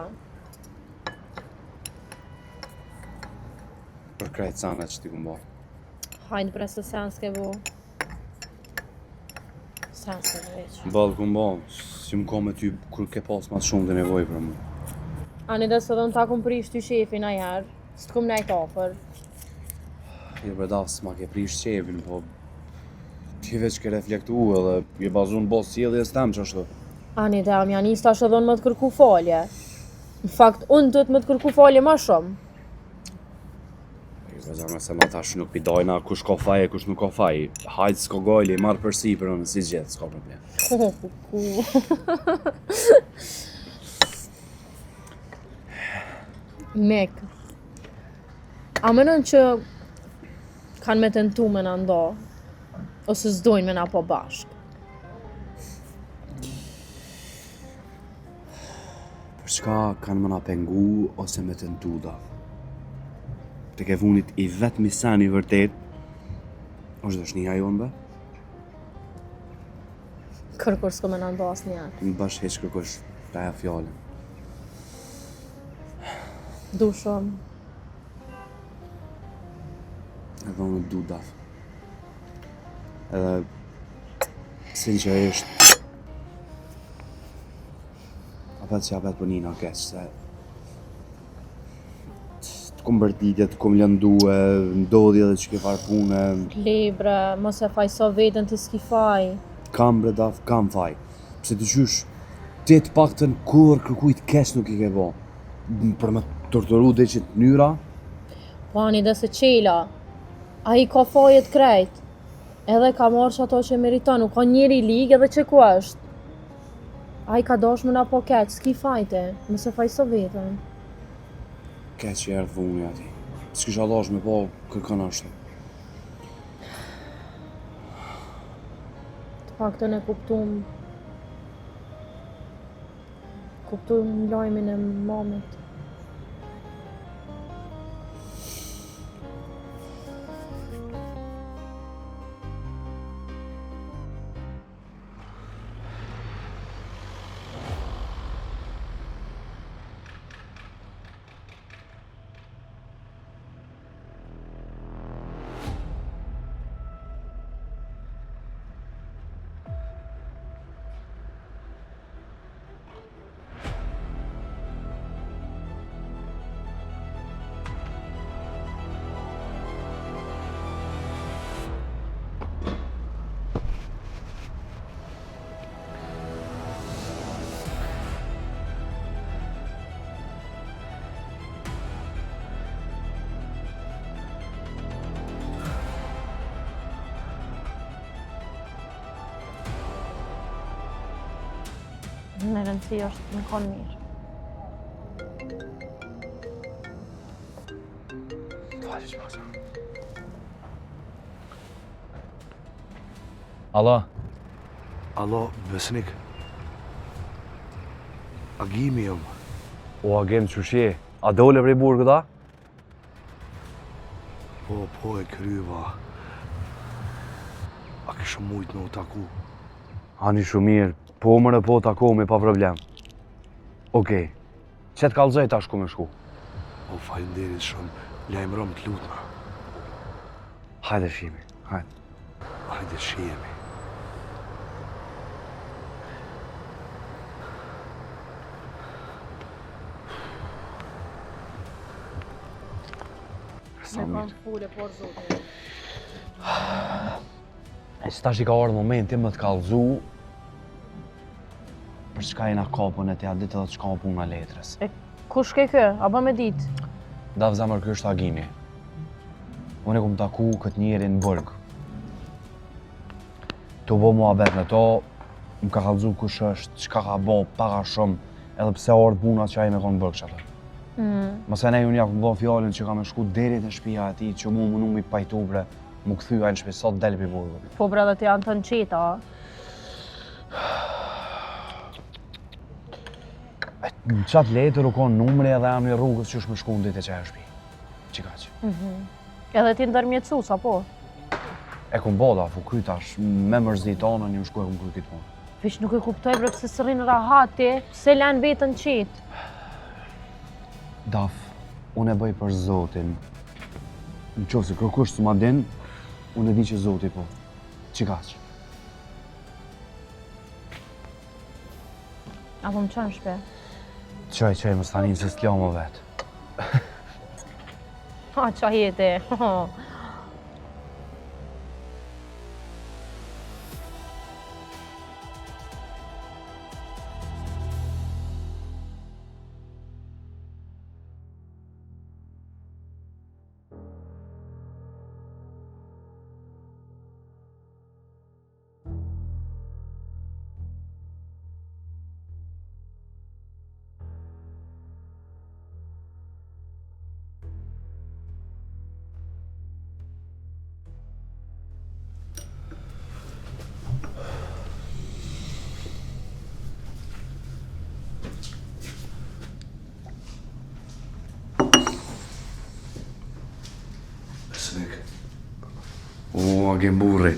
Për krejt sana që ti ku mba. Hajnë për se sens ke bo. Sens ke veç. Ballë ku mba, si më ka me ty kur ke pas mas shumë dhe nevoj për më. Ani dhe së dhe në ta kum prish ty shefin a jarë, së të kum nejt ofër. Je për dafë s'ma ke prish qefin, po ti veç ke reflektu edhe je bazu në bos sjelljes tem që ashtu. Ani dhe am janis tash edhe unë më të kërku falje. Në fakt, unë të më të kërku falje ma shumë. I vëzame se ma tash nuk pidojna kush ka faj e kush nuk ka faj. Hajtë s'ko gojli, marrë përsi për unë, si gjithë, s'ka problem. Mek, a menon që kanë me tentu me në ndo, ose s'dojnë me na po bashkë? Për çka kanë më na pengu ose me tentu da. Të ke funit i vetmi sen i vërtet, është dëshnia jonë be? Kërkur s'ko me në ndo asë njerë. Në bash heq kërkosh taja fjallën. Du shumë. Edhe unë du daf. Edhe sinqerisht apet që apet për Nina keq, se të kom bërtitje, të kom lëndu e ndodhje dhe që ke farë pune. Libre, mos e fajso vetën të s'ki faj. Kam bre daf, kam faj. Pse të qysh, ti të paktën kur kërkujt keq nuk i ke bo. Për me torturu dhe që të njëra. Po ani dhe se qela, a i ka fajet krejt. Edhe ka marrë që ato që meriton, nuk ka njeri ligë edhe që ku është. A i ka dosh më na po keq, s'ki fajte, mëse fajso vetën. Keq që erë vuni ati. S'kisha dosh me po kërkën ashtë. Të paktën e kuptum lajmin e mamit. Në rëndësi është në konë mirë. Falë që pasë. Alo? Alo, besnik. Agimi jam. O, agim qëshje. A dole prej burgë da? Po e kryva. A kishë mujt me u taku? Ani shumë mirë. Po më në po taku me pa problem. Okej. Që të kalzoj tash ku me shku? Po falenderit shumë. Lajmërom të lutna. Hajde shimi, hajde. Hajde shihemi. Sa Me mirë. kam fule, por zote. E që tash i ka ardhë momenti më të kalzu për çka jena kapën e te atë ditë dhe çka o puna letrës. E kush ke kë? A bë me ditë? Da vëzemër kjo është agimi. Unë e kum taku këtë njeri në burg. Tu bo muhabet me to, më ka kalzu kush është, çka ka bo, paka shumë, edhe pse ardhë puna që ai me konë burg që atë. Mëse ne unë ja ku bo fjallin që ka me shku deri te shtëpia e tij, që mu më mi pajtu bre, mu këthy a në shtëpi, sot del për burgut. Po bre dhe të janë të në qeta, a? Në qatë letër u konë numre edhe jam një rrugës që është me shku në ditë e që e shtëpi. Qika që? Edhe ti ndërmjetësu, sa po? E kum boda, fu kry tash, me mërzit tonë, një më shku e kum kry këtë punë. Vish nuk e kuptoj bre pse së rinë rahati, pse lanë vetën qetë. Daf, unë e bëj për Zotin. Në qofë se kërkush së ma din, unë e di që Zoti po. Qika që? Apo më qënë shpe? Qaj, më stanin se s'lja më vetë. Ha, qa jete. Besnik. O, agim burri.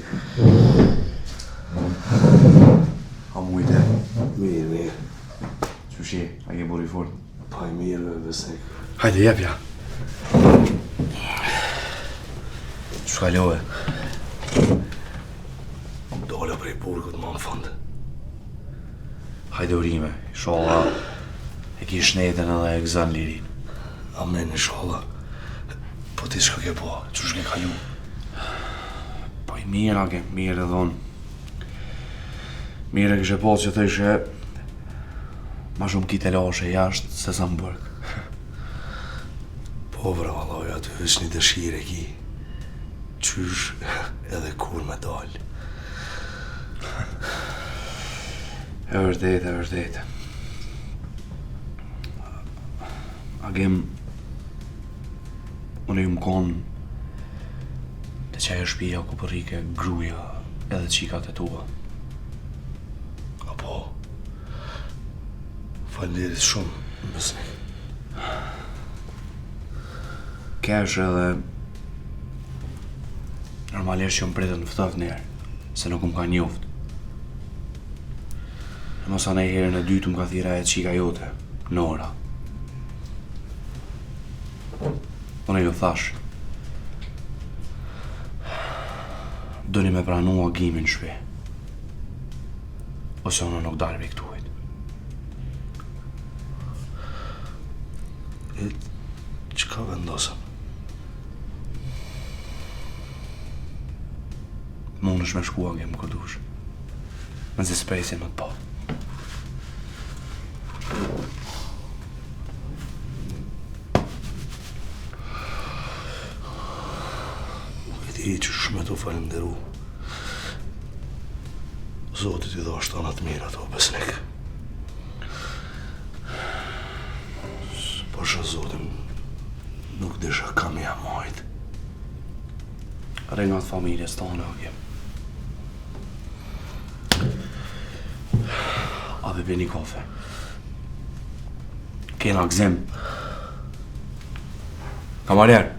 A mujte? Mirë. Qëshi, agim burri fort? Pa i mirë, besnik. Hajde, jepja. Qka love? Dole prej burgut ma në fund. Hajde urime, sholla e ki shnetën edhe e gëzën lirin. Amen, inshallah. Po ti shka ke po, që shke kalu? Po i mirë, ake, mirë edhe unë. Mirë e kështë po që të ishe ma shumë ki të lashe jashtë se sa më bërg. Po vra, vallaj, aty është një dëshire ki. Qysh edhe kur me dalë. E vërtet. Agim, unë ju më konë të qaj e shpia ku përrike gruja edhe qikat e tua. Apo, falenderit shumë, besnik. Kesh edhe normalisht që më pritet në ftëft njerë, se nuk më ka njoft. E mos anej herën e dytë më ka thira e qika jote, Nora. Unë ju thash, doni me pranu agimin në shpi, ose unë nuk dalë me këtuajt. E, qka vendosëm? Mund është me shku agim këtë dush, në zi spejsi më të po. I që shme të falenderu. Zotit i dha shtanat mirë ato, besnik. rengat familjes tonë, Hakim. A be një kafe. Kena gzim. Kamarier.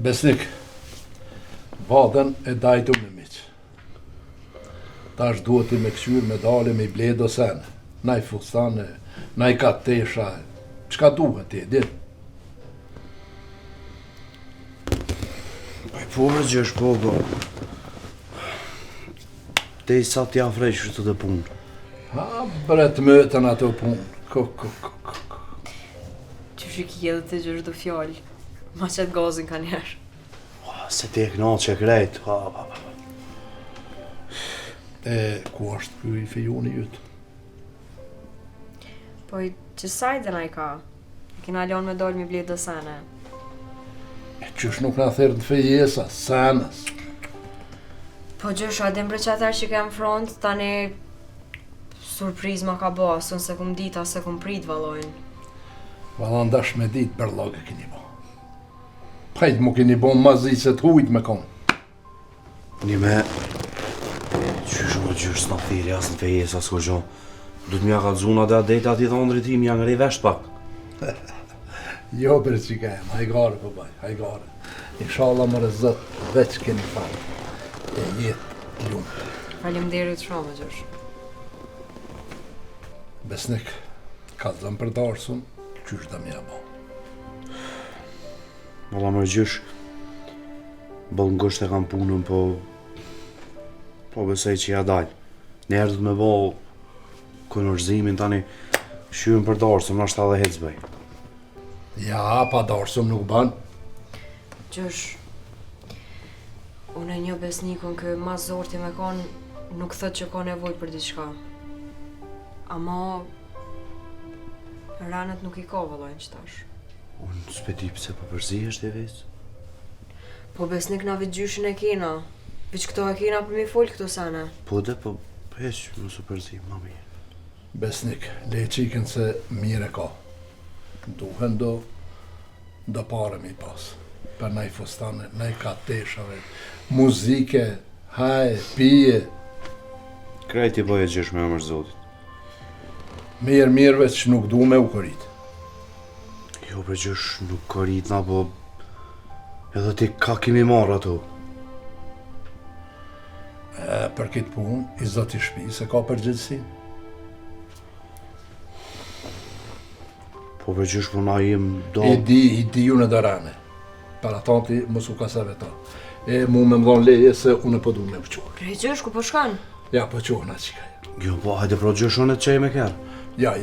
Besnik, vadën e dajtu me miq. Tash duhet i me këshyr me dale me i bledo sen. Naj fustane, naj katesha, qka duhet ti, din? Po vërgjësh, po. Te i sa t'ja fresh të të punë. Ha, bret mëtën ato punë. Që shiki edhe të gjësh do fjallë. Ma qëtë gazin ka njerë. Se ti e knaqë që krejt. E, ku është kjo i fejoni jytë? Po i që sajden a i ka. Kina lon me dollë mi bletë do sene. E qësh nuk nga thërë të fejesa, senës. Po gjësh, a din për qëtër që kem front, tani surpriz ma ka bo, asun se kum dit, a se kum prit valojnë. Vala ndash me dit, berlogë kini bo. Pajt mu kini bo mazi se t'hujt me kom. Një me... Qysh më gjysh s'na thiri as në fejes as ko gjo. Du t'mja ka t'zuna dhe adeta ati thondri ti mja ngri vesht pak. Jo për që kem, hajgare për baj, hajgare. Inshallah më rëzët, veç keni falë. E jetë ljumë. Faleminderit shumë, gjësh. Besnik, kallëzëm për darësun, qysh dhe mja bo. Valla më gjysh, bëllë ngësht e kam punën, po besej që ja dalj. Njerë du me bo konërzimin tani, shyën për darësëm, nështë edhe hecbej. Ja, pa darsëm nuk ban. Gjosh, unë e një besnikun kë ma zorti me konë nuk thët që ka nevoj për diçka. Ama ranët nuk i ka vëllojnë qëtash. Unë s'pe di pëse po përzihesh dhe veç. Po besnik na vitë gjyshin e kina. Veç këto e kina për mi folë këto sene. Po dhe, po heq, mësë përzi, ma mirë. Besnik, le qiken se mire ka. Duhen do pare mi pas. Për nej fustane, nej kateshave, muzike, haje, pije. Krajti boje gjesh me emër Zotit. Mirë veç që nuk du me u kërit. Jo për gjesh nuk kërit na, po edhe ti ka kimi marrë ato. Për këtë punë, i zoti shpi se ka përgjithësi. Po për gjesh puna jem do... I di ju në dërane. Për atanti mos u kaseve ta. E mu me më dhonë leje se unë po du me më qohë. Prej gjesh, ku po shkan? Ja, po qohë na qikaj. Jo, po hajde pro gjëshonet që e me kërë. Ja,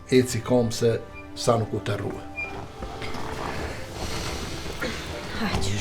eci kom se sa nuk u të rruhe. Hajde.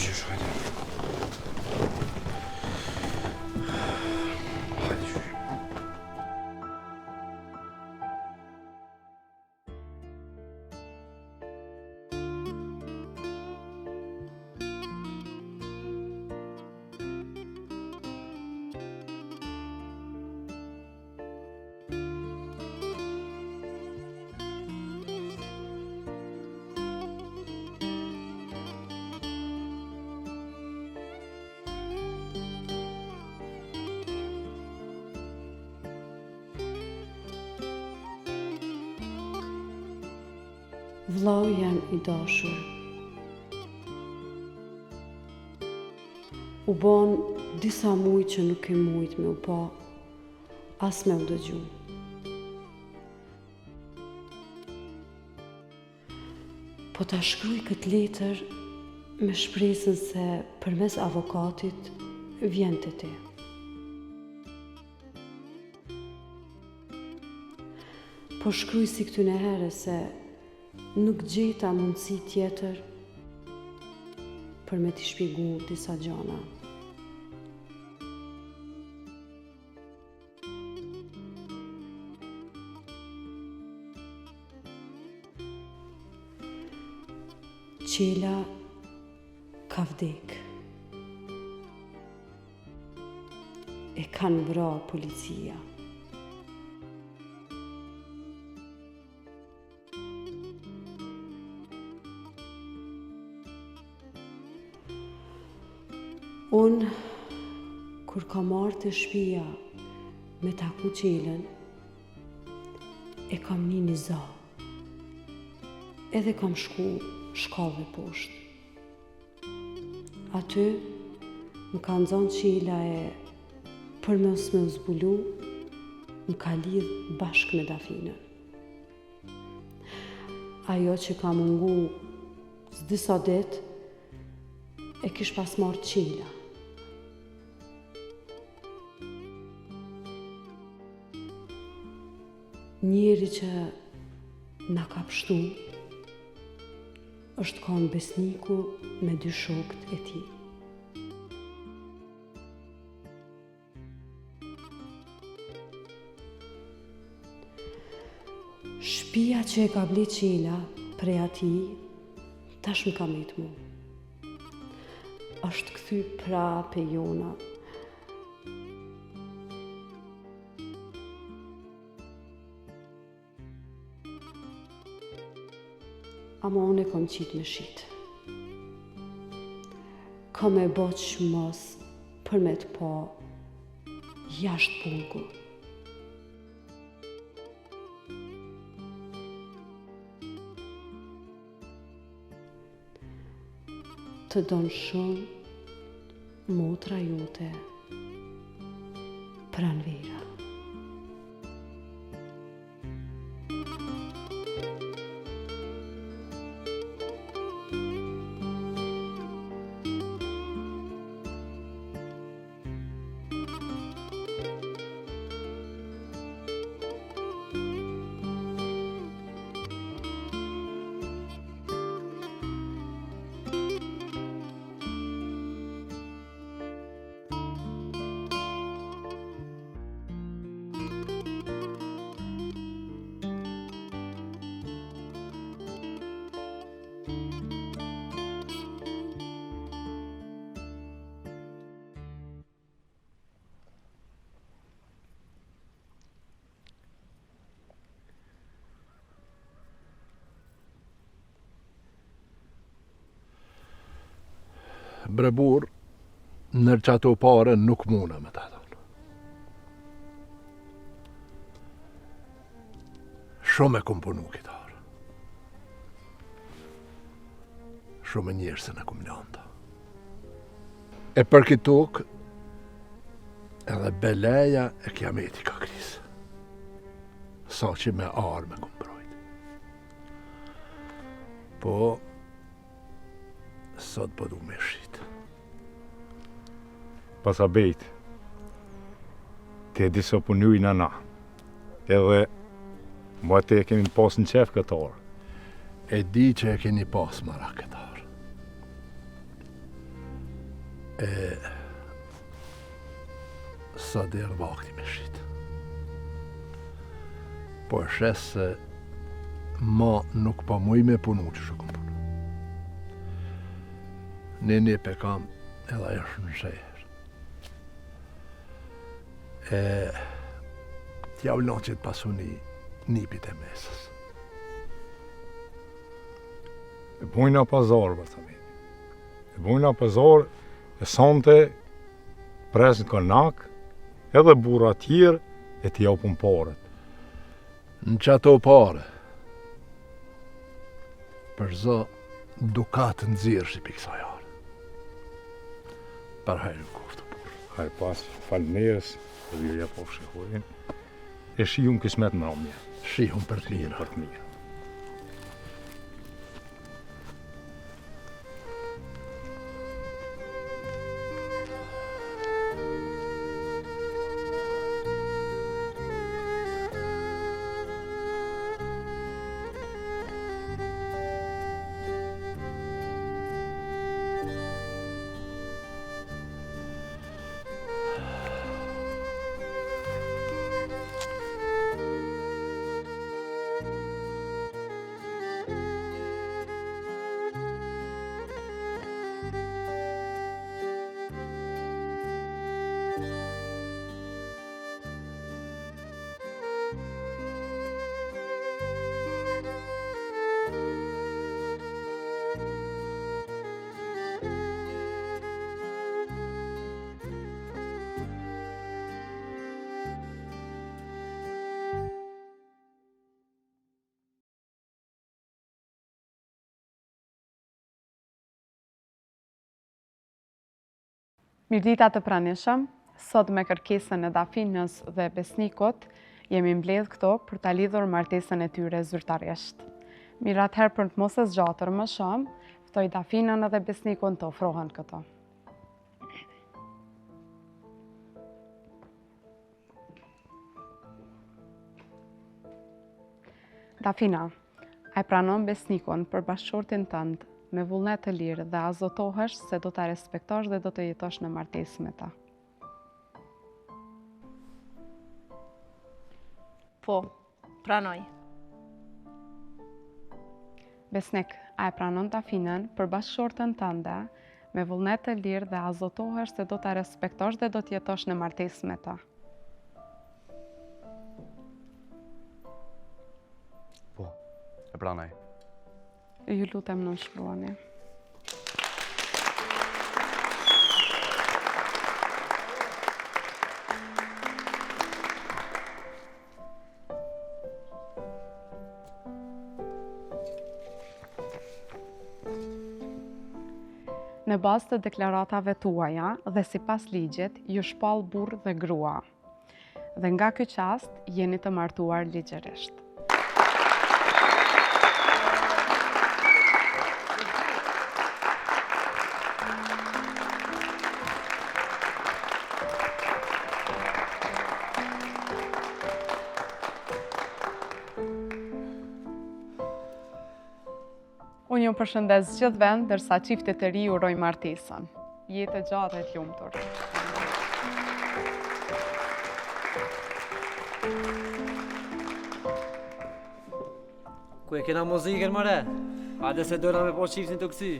Vllau jam i dashur. U bon disa muj që nuk e mujt me u pa, as me u dëgju. Po ta shkruj këtë letër me shpresën se përmes avokatit vjen të ti. Po shkruj si këtyne herë se nuk gjeta mundësi tjetër për me t'i shpjegu disa gjana. Qela ka vdek. E kanë vra policia. Unë, kur ka marrë të shpia me taku qelen, e kam një za. Edhe kam shku shkallëve poshtë. Aty, më ka nxanë qela e për mos me u zbulu, më ka lidhë bashkë me Dafinën. Ajo që ka mungu disa ditë, e kish pas marrë qela. Njeri që na ka pështu është kanë besniku me dy shokët e tij. Shtëpia që e ka ble qela prej atij tash më ka met mu. Është kthy prapë jona. Ama unë e kom qitë me shitë. Kom e bo që mos për me të pa jashtë pungu. Të donë shumë motra jote Pranvera. brebur, nër që ato pare nuk muna me ta thonë. Shumë e kom punu kitarë. Shumë e njërë se në kom lanta. E për këtë tokë, edhe beleja e kiameti ka krisë. Sa që me arme kom brojt. Po, sot po du me shqit. Pasa bejt, te di so punu i nana, edhe mua te e kemi pas në qef këtar. E di që e keni pas mara këtar. E sa dhe vakti me shqit. Po e shes se ma nuk pa muj me punu që shukëm punu. Një pe kam edhe e shë në shëher. E t'ja vlon që t'pasuni nipit e mesës. E bujna pazar, bërtami. E bujna pazar, e sante, presën konak, edhe burra tjerë, e t'i japun paret. Në që ato pare, për zë dukat në zirë që pikë sa jarë. Për hajrë koftë burë. Hajrë pas, falënerës, dhe virja po shihojnë, e shihun kismet më ramje. Shihun për të mirë. Për të mirë. Mirdita të pranishëm, sot me kërkesën e Dafinës dhe Besnikut, jemi mbledh këto për ta lidhur martesën e tyre zyrtarisht. Mirë atëherë për të mos e zgjatër më shumë, ftoj Dafinën edhe Besnikun të ofrohen këto. Dafina, a e pranon Besnikun për bashkëshortin tënd me vullnet të lirë dhe azotohesh se do ta respektosh dhe do të jetosh në martesë me ta. Po, pranoj. Besnik, a e pranon Dafinën për bashkëshortën tënde me vullnet të lirë dhe azotohesh se do ta respektosh dhe do të jetosh në martesë me ta. Po, e pranoj. Ju lutem nënshkruani. Në bazë të deklaratave tuaja dhe sipas ligjit, ju shpall burr dhe grua. Dhe nga ky çast jeni të martuar ligjërisht. Unë ju përshëndes gjithë vend, dërsa çiftet e ri uroj martesën. Jetë e gjatë e të lumtur. Ku e kena muzikën, more? Hajde se dojna me po çiftin të kësi.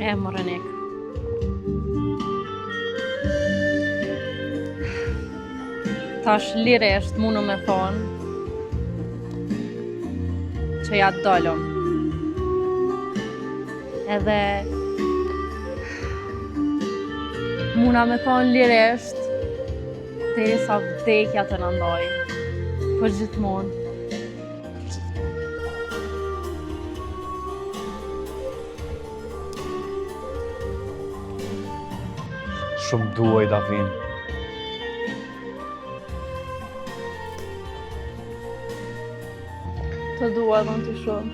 E më Renik. Tash liresht mundu me thonë që ja dollëm. Edhe muna me thonë liresht deri sa vdekja të nëndoj. Po gjithmonë. Shumë duaj Dafin. Të dua edhe në të shumë.